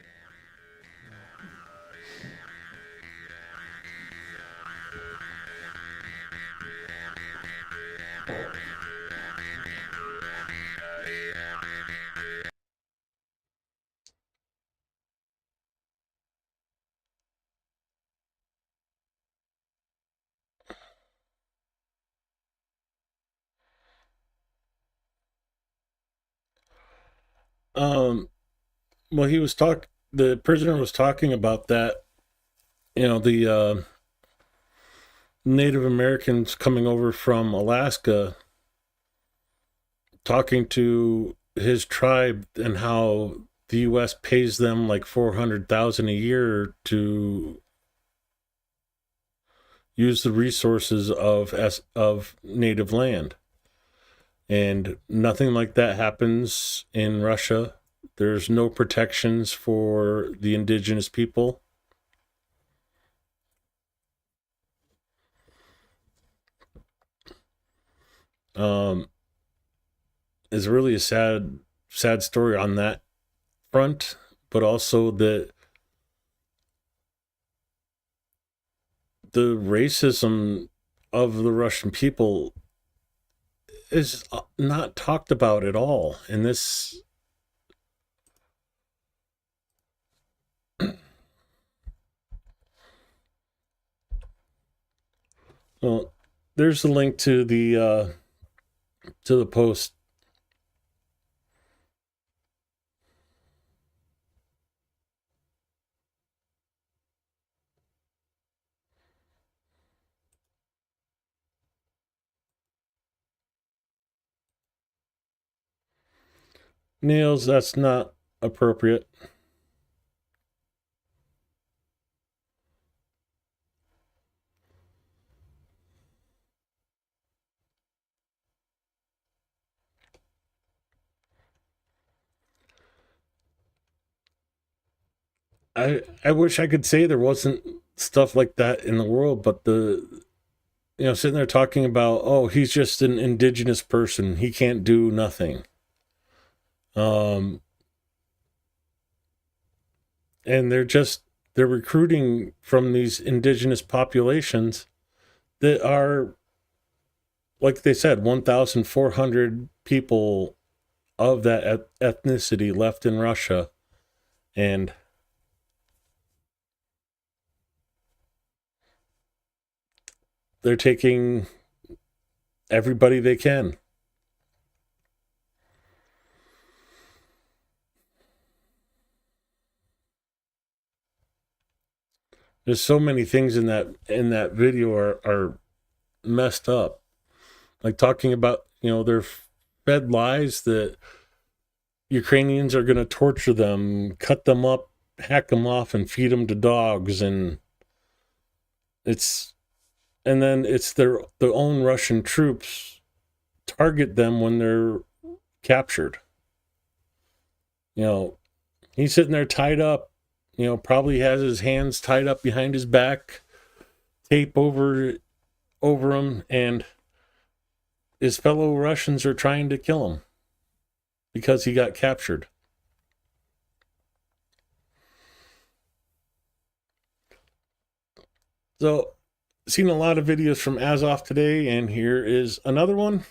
Well, the prisoner was talking about that, the Native Americans coming over from Alaska, talking to his tribe and how the U.S. pays them like $400,000 a year to use the resources of native land, and nothing like that happens in Russia. There's no protections for the indigenous people. It's really a sad story on that front, but also that the racism of the Russian people is not talked about at all in this. Well, there's the link to the post. Niels, that's not appropriate. I wish I could say there wasn't stuff like that in the world, but sitting there talking about, oh, he's just an indigenous person, he can't do nothing. And they're recruiting from these indigenous populations that are, like they said, 1,400 people of that ethnicity left in Russia, and they're taking everybody they can. There's so many things in that video are messed up. Like talking about, they're fed lies that Ukrainians are going to torture them, cut them up, hack them off, and feed them to dogs, and then it's their own Russian troops target them when they're captured. He's sitting there tied up, probably has his hands tied up behind his back, tape over him, and his fellow Russians are trying to kill him because he got captured. So, seen a lot of videos from Azov today, and here is another one.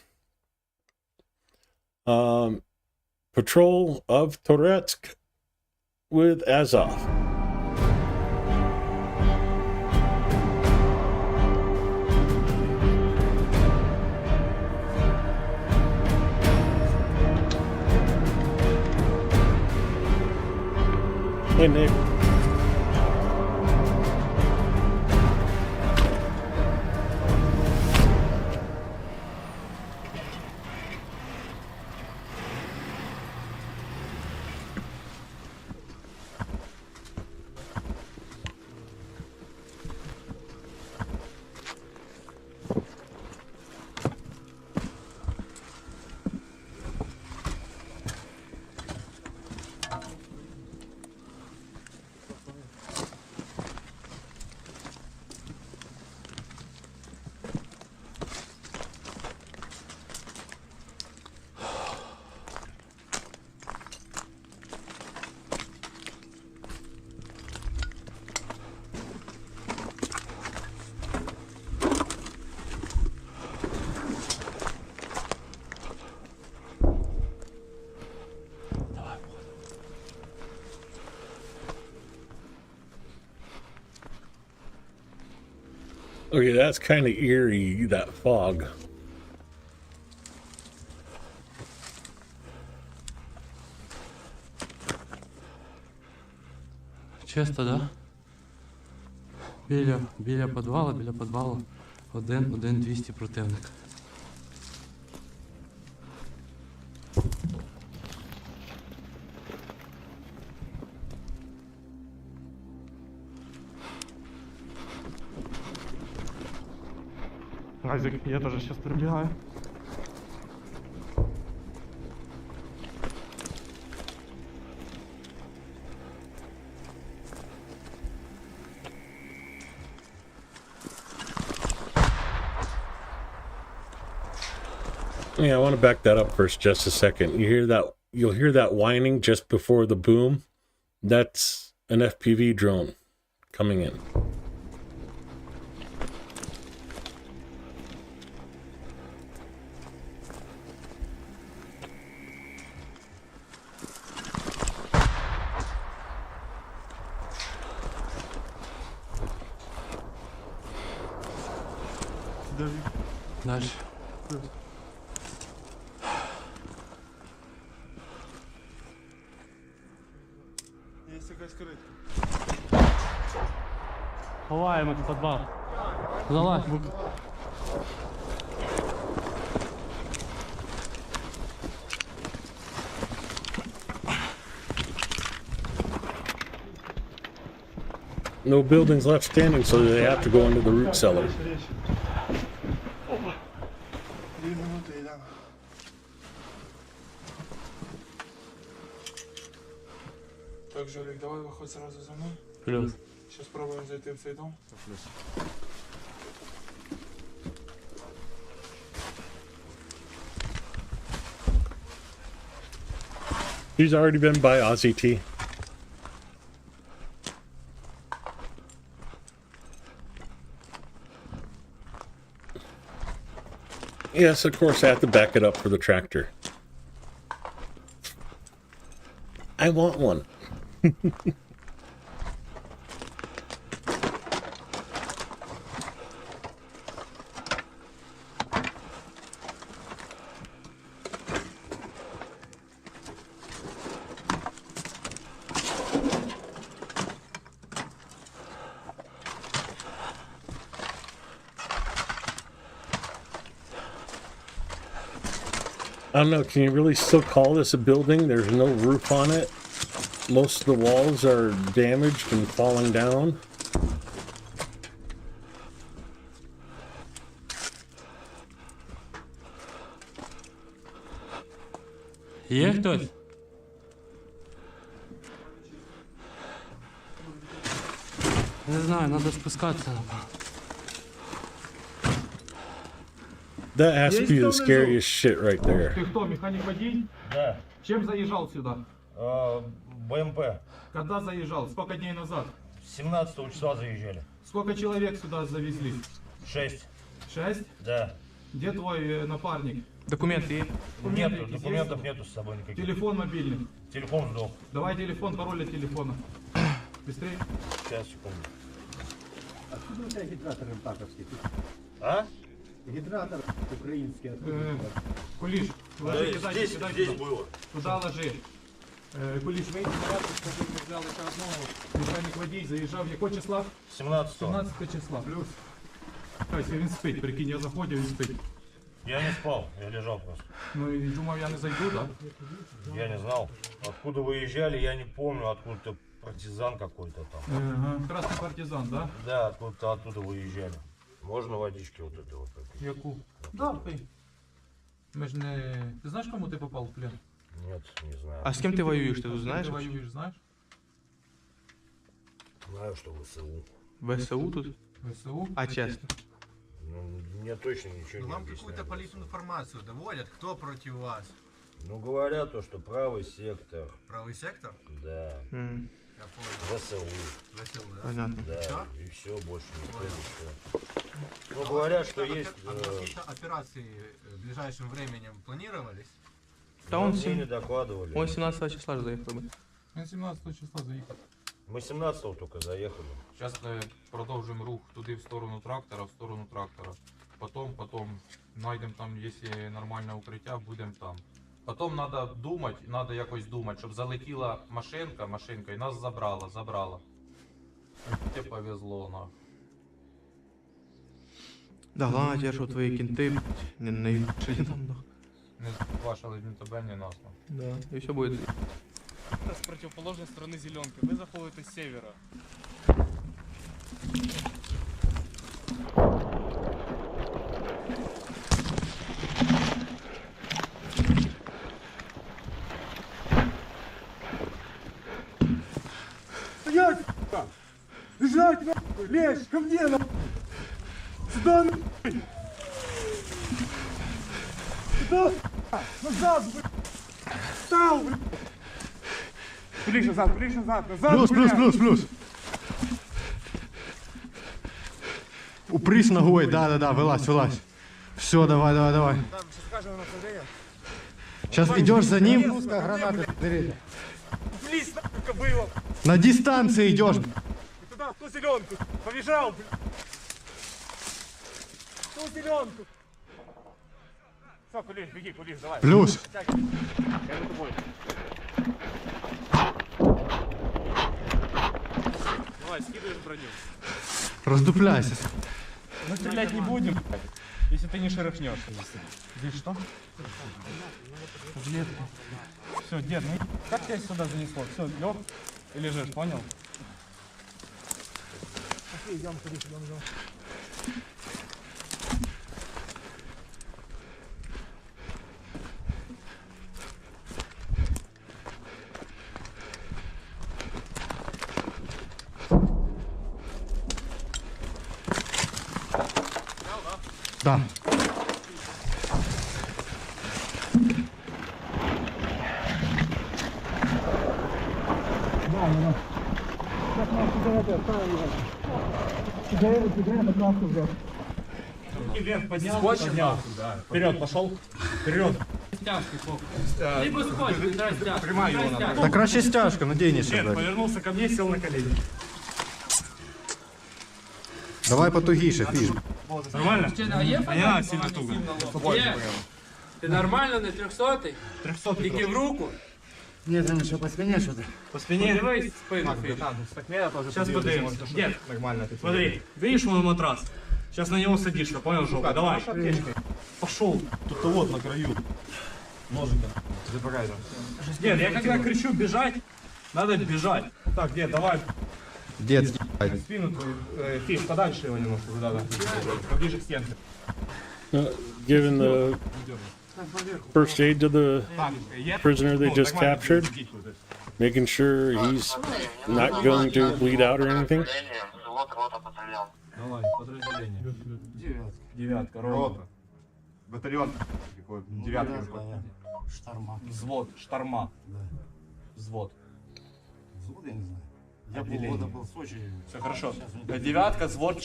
Patrol of Toretsk with Azov. Hey, Nick. Okay, that's kind of eerie, that fog. Чисто, да? Біля підвалу. Один 200 противник. Азик, я тоже сейчас прибегаю. Yeah, I want to back that up for just a second. You hear that? You'll hear that whining just before the boom. That's an FPV drone coming in. Дальше. Есть якась критка. Ховаємось в підвал. Залазь. No buildings left standing, so they have to go into the root cellar. 2 минути йдемо. Так, Жолік, давай виходь сразу за мною. Плюс. Сейчас спробуємо зайти в цей дом. He's already been by Aussie T. Yes, of course I have to back it up for the tractor. I want one. I don't know, can you really still call this a building? There's no roof on it. Most of the walls are damaged and falling down. Є хтось? Не знаю, треба спускатися. That has to be the scariest shit right there. Ты кто, механик-водитель? Да. Чем заезжал сюда? БМП. Когда заезжал? Сколько дней назад? 17 числа заезжали. Сколько человек сюда завезли? 6. 6? Да. Где твой напарник? Документи є? Нету, есть? документов нету с собой никаких. Телефон мобильный. Телефон сдох. Давай телефон, пароль от телефона. Быстрее. Сейчас, секунду. Откуда у тебя гидратор МПАКовский? А? Гидратор украинский. Кулиш, ложи, кидай, здесь, кидай здесь туда. было. Туда ложи. Кулиш, вийди порядок, скажи, ми взяли ще одного. Механік водій заїжджав якого числа? 17. 17 числа. Плюс. Ось він спить, прикинь, я заходив, він спить. Я не спал, я лежал просто. Ну і думав, я не зайду, так? Я не знал. Откуда выезжали, я не помню. Откуда-то партизан какой-то там. Ага. Красний партизан, так? Да, откуда-то оттуда выезжали. Можно водички вот это вот попить? Яку? Да, пий. Ми ж не... Ти знаєш, кому ти попав в плен? Нет, не знаю. А з ким ти воюєш, ти тут Ти знаєш? воюєш, знаєш? Знаю, что ВСУ. ВСУ тут? ВСУ? А чесно? Ну, мне точно ничего не Вам объясняли. какую-то политинформацию доводят, кто против вас? Ну, говорят то, что правый сектор, Правый сектор? да, Я понял. ВСУ, ВСУ, да? Понятно. да, Всё? и все, больше никто ничего. Ну, говорят, что есть... Какие-то операции в ближайшем времени планировались? Та но он мне сім- не докладывали. Он 17 числа ж заїхав. Він 17 числа заїхав. Мы 17-го только заехали. Зараз продовжуємо рух туди в сторону трактора. Потім знайдемо там, якщо нормальне укриття, будемо там. Потім треба якось думати, щоб залетіла машинка і нас забрала. Тебе повезло, нахуй. Да, главное тебе, что твои кенты не наебашили там, нахуй. Не бачили ні тебе, ні нас. Да, и все будет. С противоположной стороны зеленки. Ви заходите з севера. Стоять! Лежать, нахуй! Лезь! Ко мне, нахуй! Сюда, нахуй! Сюда! Назад, блядь! Встал, блядь! Ближе назад! Плюс. Упрись ногой, да, вылазь. Все, давай. Сейчас идешь за ним. Близь, нахуй, кобыла! На дистанции идешь. Туда, в ту зеленку! Побежал, блядь! В ту зеленку! Все, Кулиш, беги, давай! Плюс. Я за тобой. Давай, скидываешь броню. Раздупляйся. Мы стрелять не будем, если ты не шерохнешь. Здесь что? Все, дед, ну как тебя сюда занесло? Все, лег и лежишь, понял? Пошли, идем. Да. Поднял. Вперед, пошел. Вперед. Либо скотч, Прямая его надо. Так краще стяжка, наденешь. Дед повернулся ко мне, сел на колени. Давай потугіше, фіж. Нормально? А не надо сильно туго. Ти нормально на 300-й? 300 Тільки в руку? Нет, там еще по спине что-то. по спине. Дивись спину. Фіш. Сейчас поднимемся. Дед, нормально. Смотри, видишь мой матрас? Сейчас на него садишься, понял, жопа? Давай. Пошел. Тут вот на краю. Ножиком. Дед, я когда кричу бежать, надо бежать. Так, дед, давай. Дед, Спину твою. Фиш, подальше его немножко туда, да. Поближе к стенке. Giving the first aid to the prisoner they just captured, making sure he's not going to bleed out or anything. Давай, подразделение. Девятка, рота. Батальон. Девятка. Шторма. Взвод, шторма. Взвод. Взвод я не знаю. Я полгода был в Сочи. Все хорошо. Девятка, взвод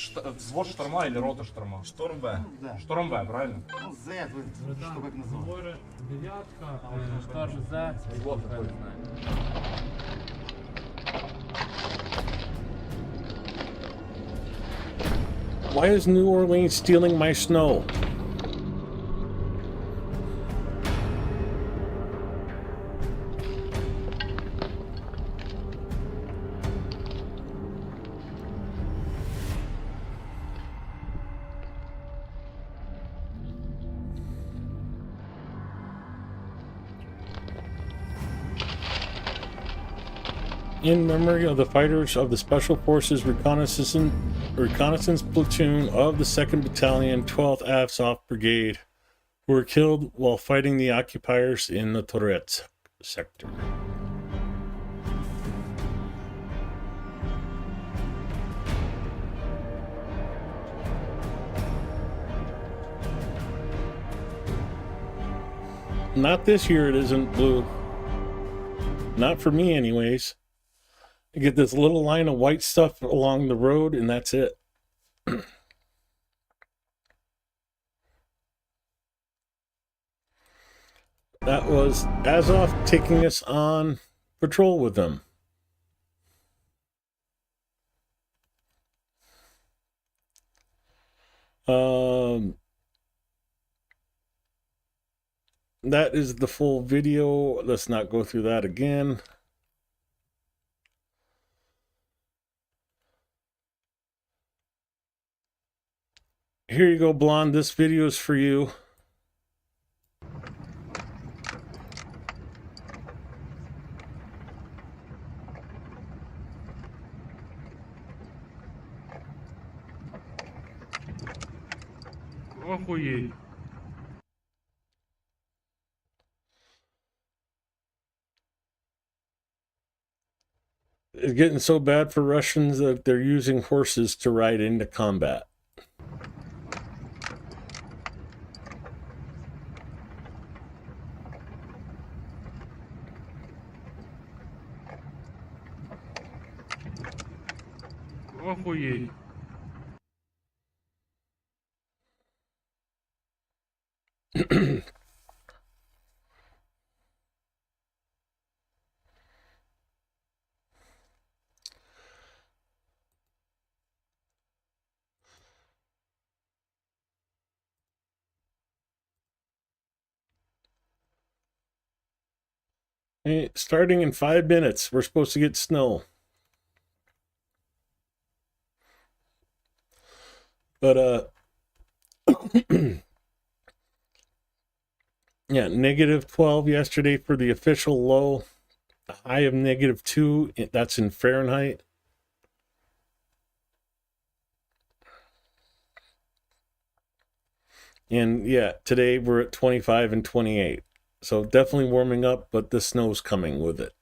шторма или рота шторма? Шторм Б. Да. Шторм Б, правильно? Ну, Z, что как называют. Дев'ятка, шторм за. Взвод какой? Why is New Orleans stealing my snow? In memory of the fighters of the Special Forces Reconnaissance Platoon of the 2nd Battalion, 12th AFSOF Brigade, who were killed while fighting the occupiers in the Tourette's sector. Not this year, it isn't blue. Not for me, anyways. You get this little line of white stuff along the road, and that's it. That was Azov taking us on patrol with them. That is the full video. Let's not go through that again. Here you go, Blonde. This video is for you. Охуеть. It's getting so bad for Russians that they're using horses to ride into combat. Охуеть. Hey, starting in 5 minutes, we're supposed to get snow. But, yeah, -12 yesterday for the official low. A high of -2, that's in Fahrenheit. And yeah, today we're at 25 and 28. So definitely warming up, but the snow's coming with it.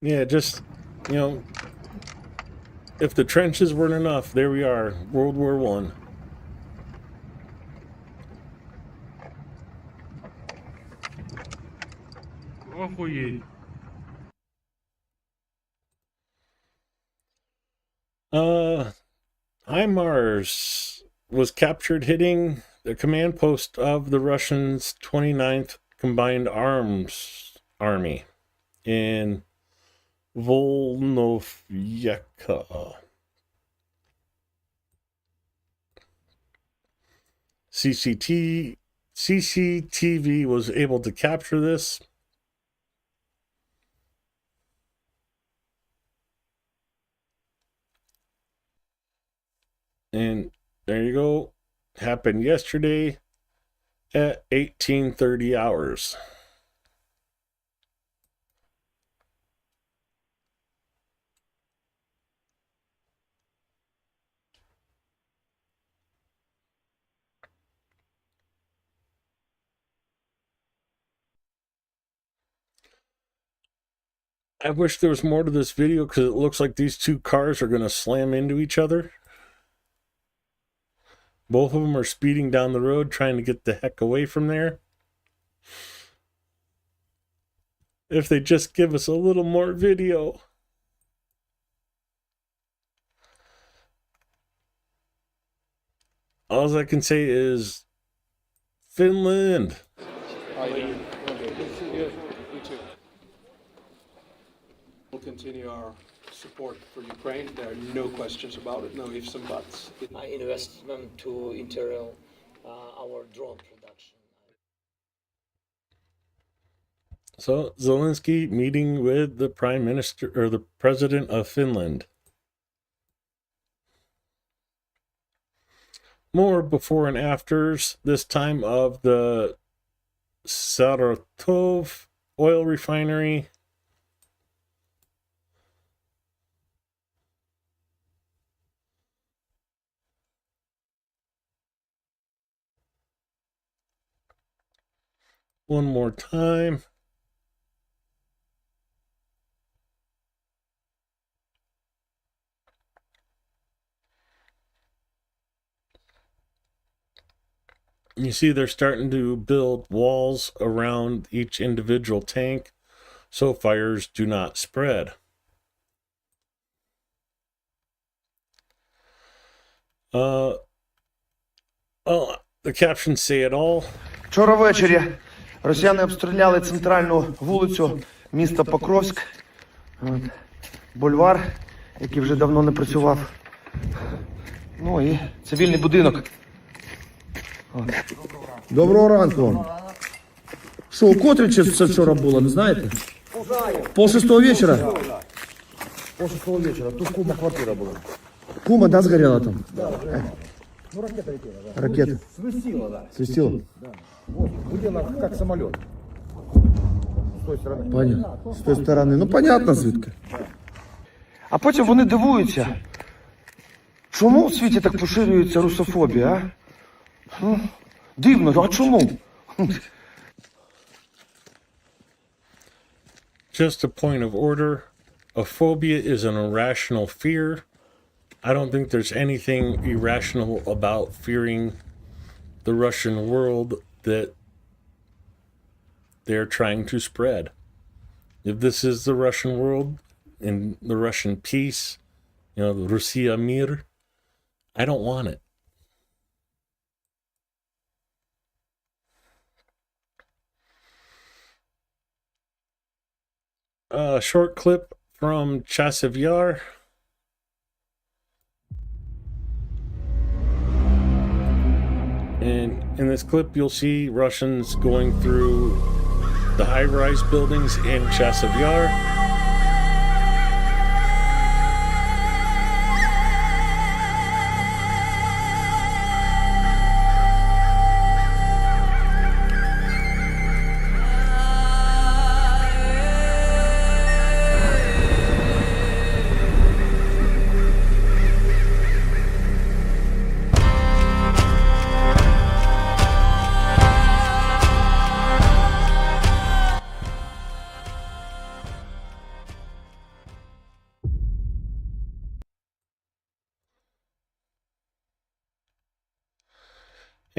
Yeah, just, you know, if the trenches weren't enough, there we are, World War I. Охуеть. HIMARS was captured hitting the command post of the Russians' 29th Combined Arms Army in Volnovyaka. CCTV was able to capture this. And there you go. Happened yesterday at 18:30 hours. I wish there was more to this video because it looks like these two cars are going to slam into each other. Both of them are speeding down the road trying to get the heck away from there. If they just give us a little more video. All I can say is Finland. We'll continue our support for Ukraine. There are no questions about it, no ifs and buts. Investment to interior our drone production. So Zelensky meeting with the Prime Minister or the President of Finland. More before and afters, this time of the Saratov oil refinery. One more time. You see they're starting to build walls around each individual tank so fires do not spread. Well, the captions say it all. Вчора ввечері росіяни обстріляли центральну вулицю міста Покровськ, бульвар, який вже давно не працював. Ну і цивільний будинок. От. Доброго ранку. Що, у котрі це вчора було, не знаєте? Пол шестого вечора? Пол шестого вечора. Тут кума квартира була. Кума, да, сгорела там? Да. Ну, ракета летела, да. Ракета? Свистела, да. Свистела? Да. Вот, гудела как самолет. С той стороны. Понятно. С той сторони. Ну, понятно, звідки. А потім вони дивуються, чому в світі так поширюється русофобія, а? Дивно, а чому? Just a point of order. A phobia is an irrational fear. I don't think there's anything irrational about fearing the Russian world that they're trying to spread. If this is the Russian world and the Russian peace, you know, the Russia Mir, I don't want it. A short clip from Chasiv Yar. And in this clip, you'll see Russians going through the high-rise buildings in Chasiv Yar.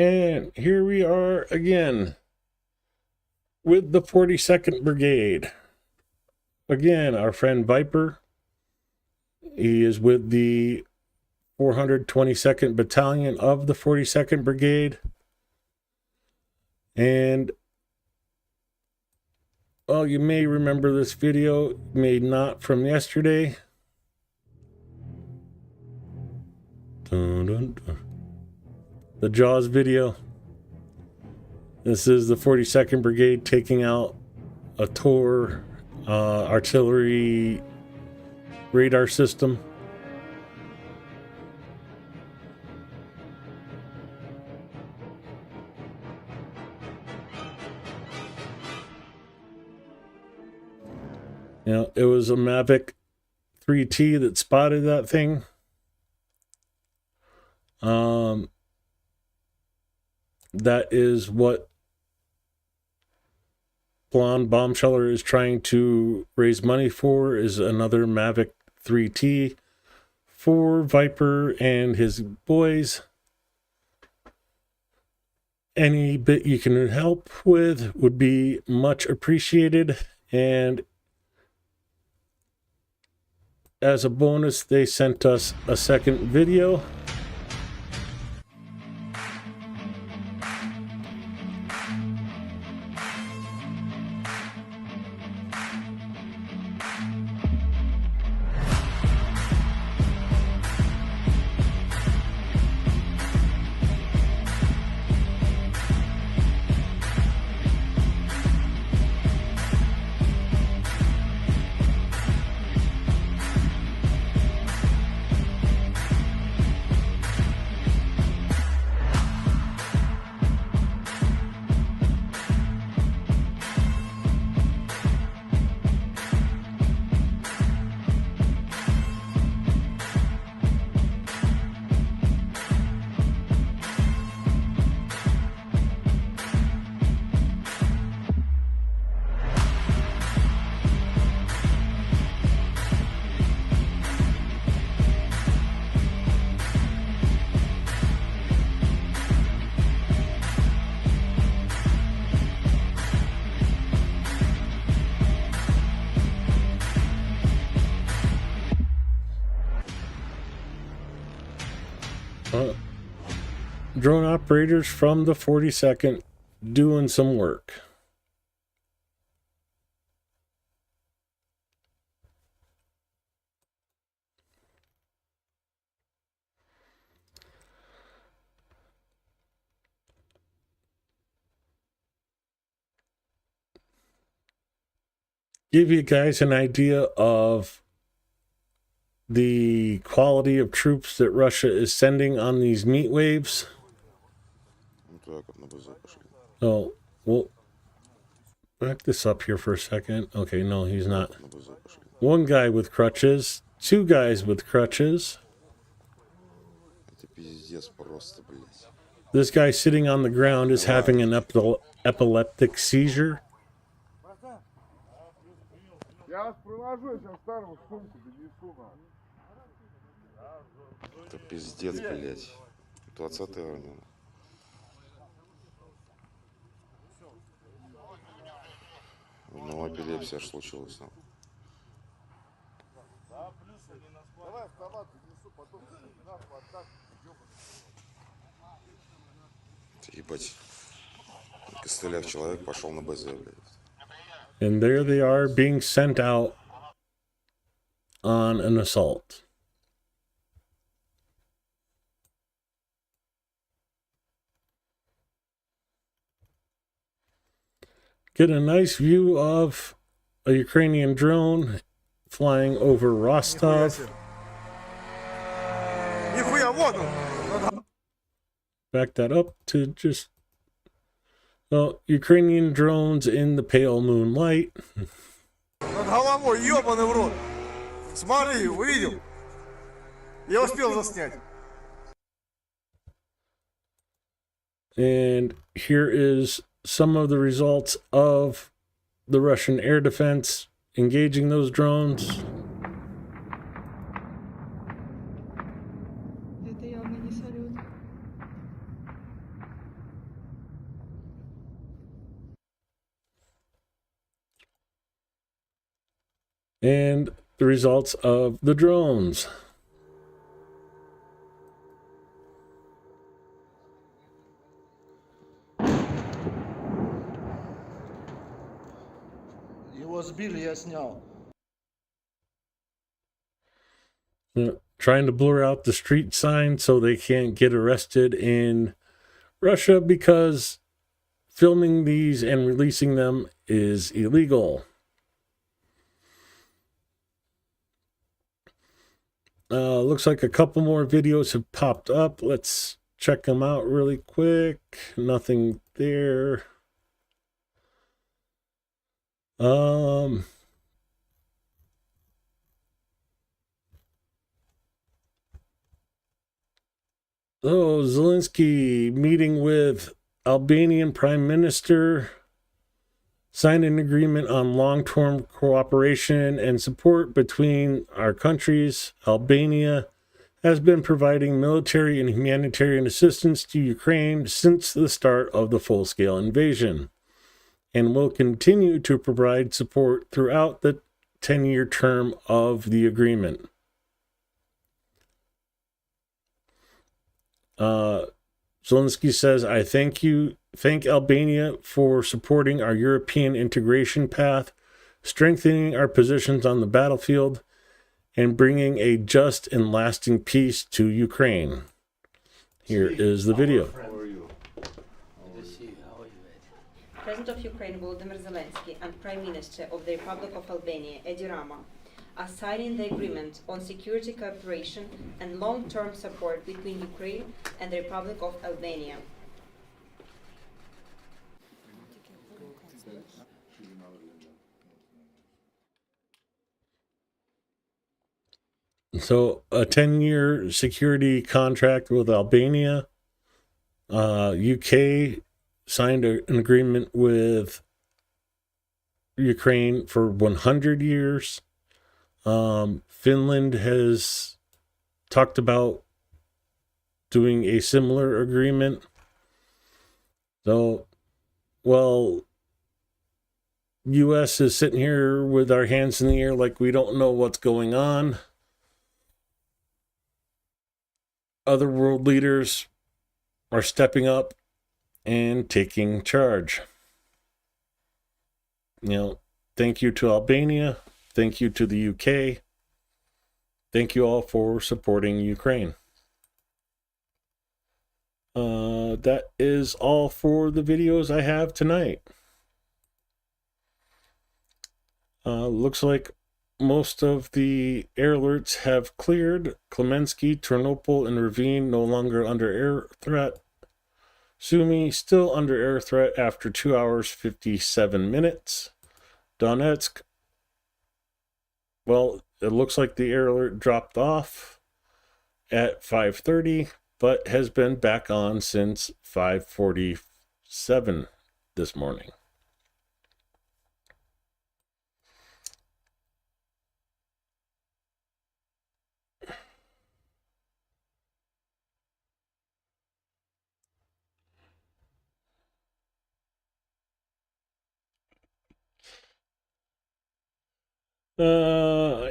And here we are again with the 42nd Brigade. Again, our friend Viper. He is with the 422nd Battalion of the 42nd Brigade. And, well, you may remember this video, may not, from yesterday. Dun, dun, dun. The Jaws video. This is the 42nd Brigade taking out a TOR artillery radar system. You know, it was a Mavic 3T that spotted that thing. That is what Blonde Bombsheller is trying to raise money for, is another Mavic 3T for Viper and his boys. Any bit you can help with would be much appreciated. And as a bonus, they sent us a second video. Drone operators from the 42nd doing some work. give you guys an idea of the quality of troops that Russia is sending on these meat waves. So we'll back this up here for a second. Okay, no, he's not. One guy with crutches, two guys with crutches. This guy sitting on the ground is having an epileptic seizure. Это пиздец, блядь. 20-й армия. Ну, эпилепсия аж случилась. Ебать. Костыляк человек пошел на БЗ, блядь. And there they are being sent out on an assault. Get a nice view of a Ukrainian drone flying over Rostov. Back that up to just Ukrainian drones in the pale moonlight. Над головой, ёбаный в рот. Смотри, увидел? Я успел заснять. And here is some of the results of the Russian air defense engaging those drones. And the results of the drones. Его сбили, я снял. Trying to blur out the street sign so they can't get arrested in Russia because filming these and releasing them is illegal. Looks like a couple more videos have popped up. Let's check them out really quick. Nothing there. Zelensky meeting with Albanian Prime Minister, signed an agreement on long-term cooperation and support between our countries. Albania has been providing military and humanitarian assistance to Ukraine since the start of the full-scale invasion, and will continue to provide support throughout the 10-year term of the agreement. Zelensky says, I thank Albania for supporting our European integration path, strengthening our positions on the battlefield, and bringing a just and lasting peace to Ukraine. Here is the video. President of Ukraine Volodymyr Zelensky and Prime Minister of the Republic of Albania Edi Rama are signing the agreement on security cooperation and long-term support between Ukraine and the Republic of Albania. So a 10-year security contract with Albania. UK signed an agreement with Ukraine for 100 years. Finland has talked about doing a similar agreement. So, well, U.S. is sitting here with our hands in the air like we don't know what's going on. Other world leaders are stepping up and taking charge. Thank you to Albania. Thank you to the UK. Thank you all for supporting Ukraine. That is all for the videos I have tonight. Looks like most of the air alerts have cleared. Klemensky, Ternopil, and Ravine no longer under air threat. Sumy still under air threat after 2 hours 57 minutes. Donetsk, well, it looks like the air alert dropped off at 5:30, but has been back on since 5:47 this morning.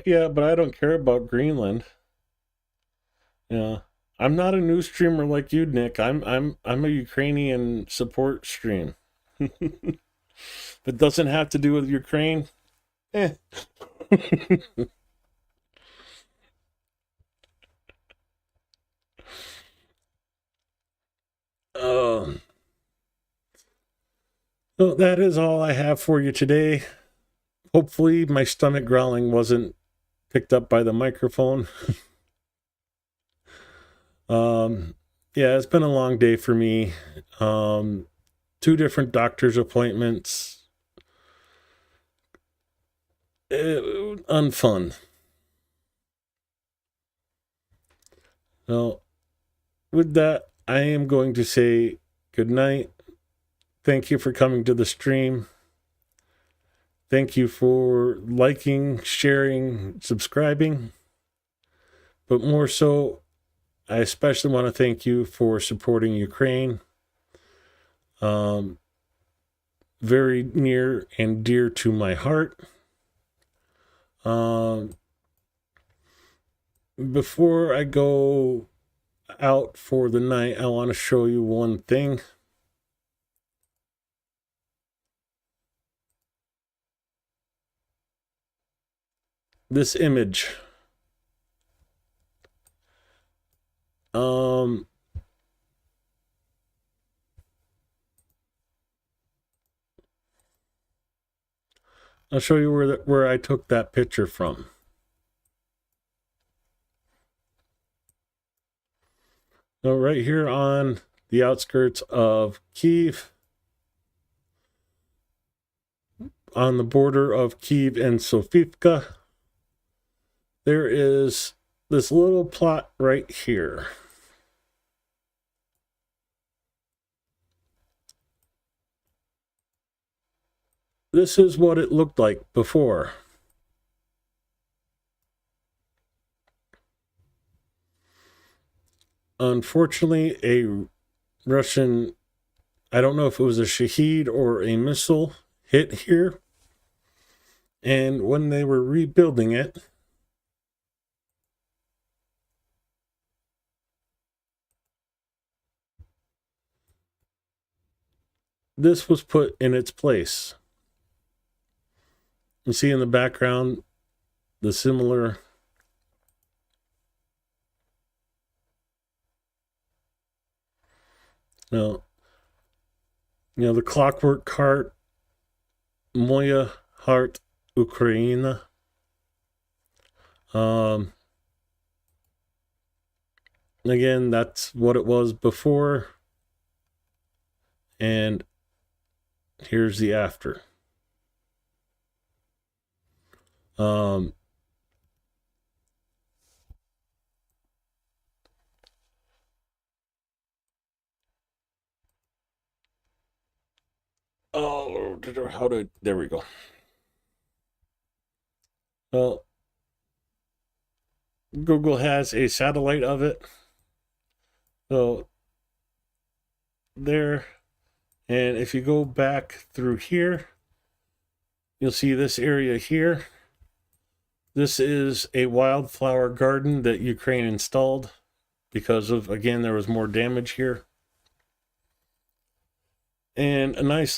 Yeah, but I don't care about Greenland. Yeah. I'm not a news streamer like you, Nick. I'm a Ukrainian support stream. If it doesn't have to do with Ukraine, eh. So that is all I have for you today. Hopefully my stomach growling wasn't picked up by the microphone. Yeah, it's been a long day for me. 2 different doctor's appointments. Unfun. So, with that, I am going to say good night. Thank you for coming to the stream. Thank you for liking, sharing, subscribing. But more so, I especially want to thank you for supporting Ukraine. Very near and dear to my heart. Before I go out for the night, I want to show you one thing. This image. I'll show you where I took that picture from. So right here on the outskirts of Kyiv, on the border of Kyiv and Sofivka, there is this little plot right here. This is what it looked like before. Unfortunately, a Russian, I don't know if it was a Shahed or a missile, hit here. And when they were rebuilding it, this was put in its place. You see in the background the similar the clockwork cart, Moya Heart Ukraine. Again, that's what it was before. And here's the after. There we go. Well, Google has a satellite of it. So there, and if you go back through here, you'll see this area here. This is a wildflower garden that Ukraine installed because of, again, there was more damage here. And a nice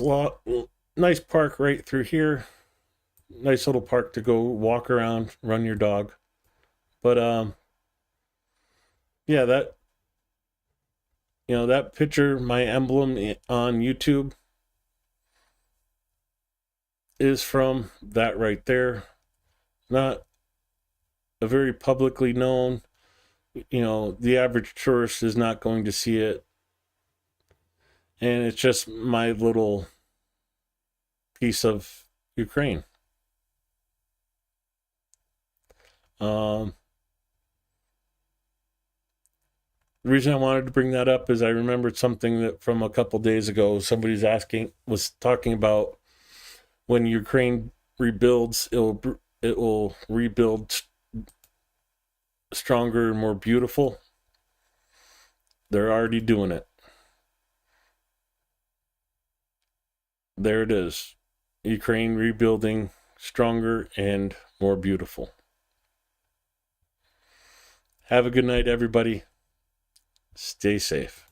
park right through here. Nice little park to go walk around, run your dog. But yeah, that picture, my emblem on YouTube, is from, that right there. Not a very publicly known, the average tourist is not going to see it. And it's just my little piece of Ukraine. The reason I wanted to bring that up is I remembered something that from a couple days ago, was talking about when Ukraine rebuilds, it will rebuild stronger and more beautiful. They're already doing it. There it is. Ukraine rebuilding stronger and more beautiful. Have a good night, everybody. Stay safe.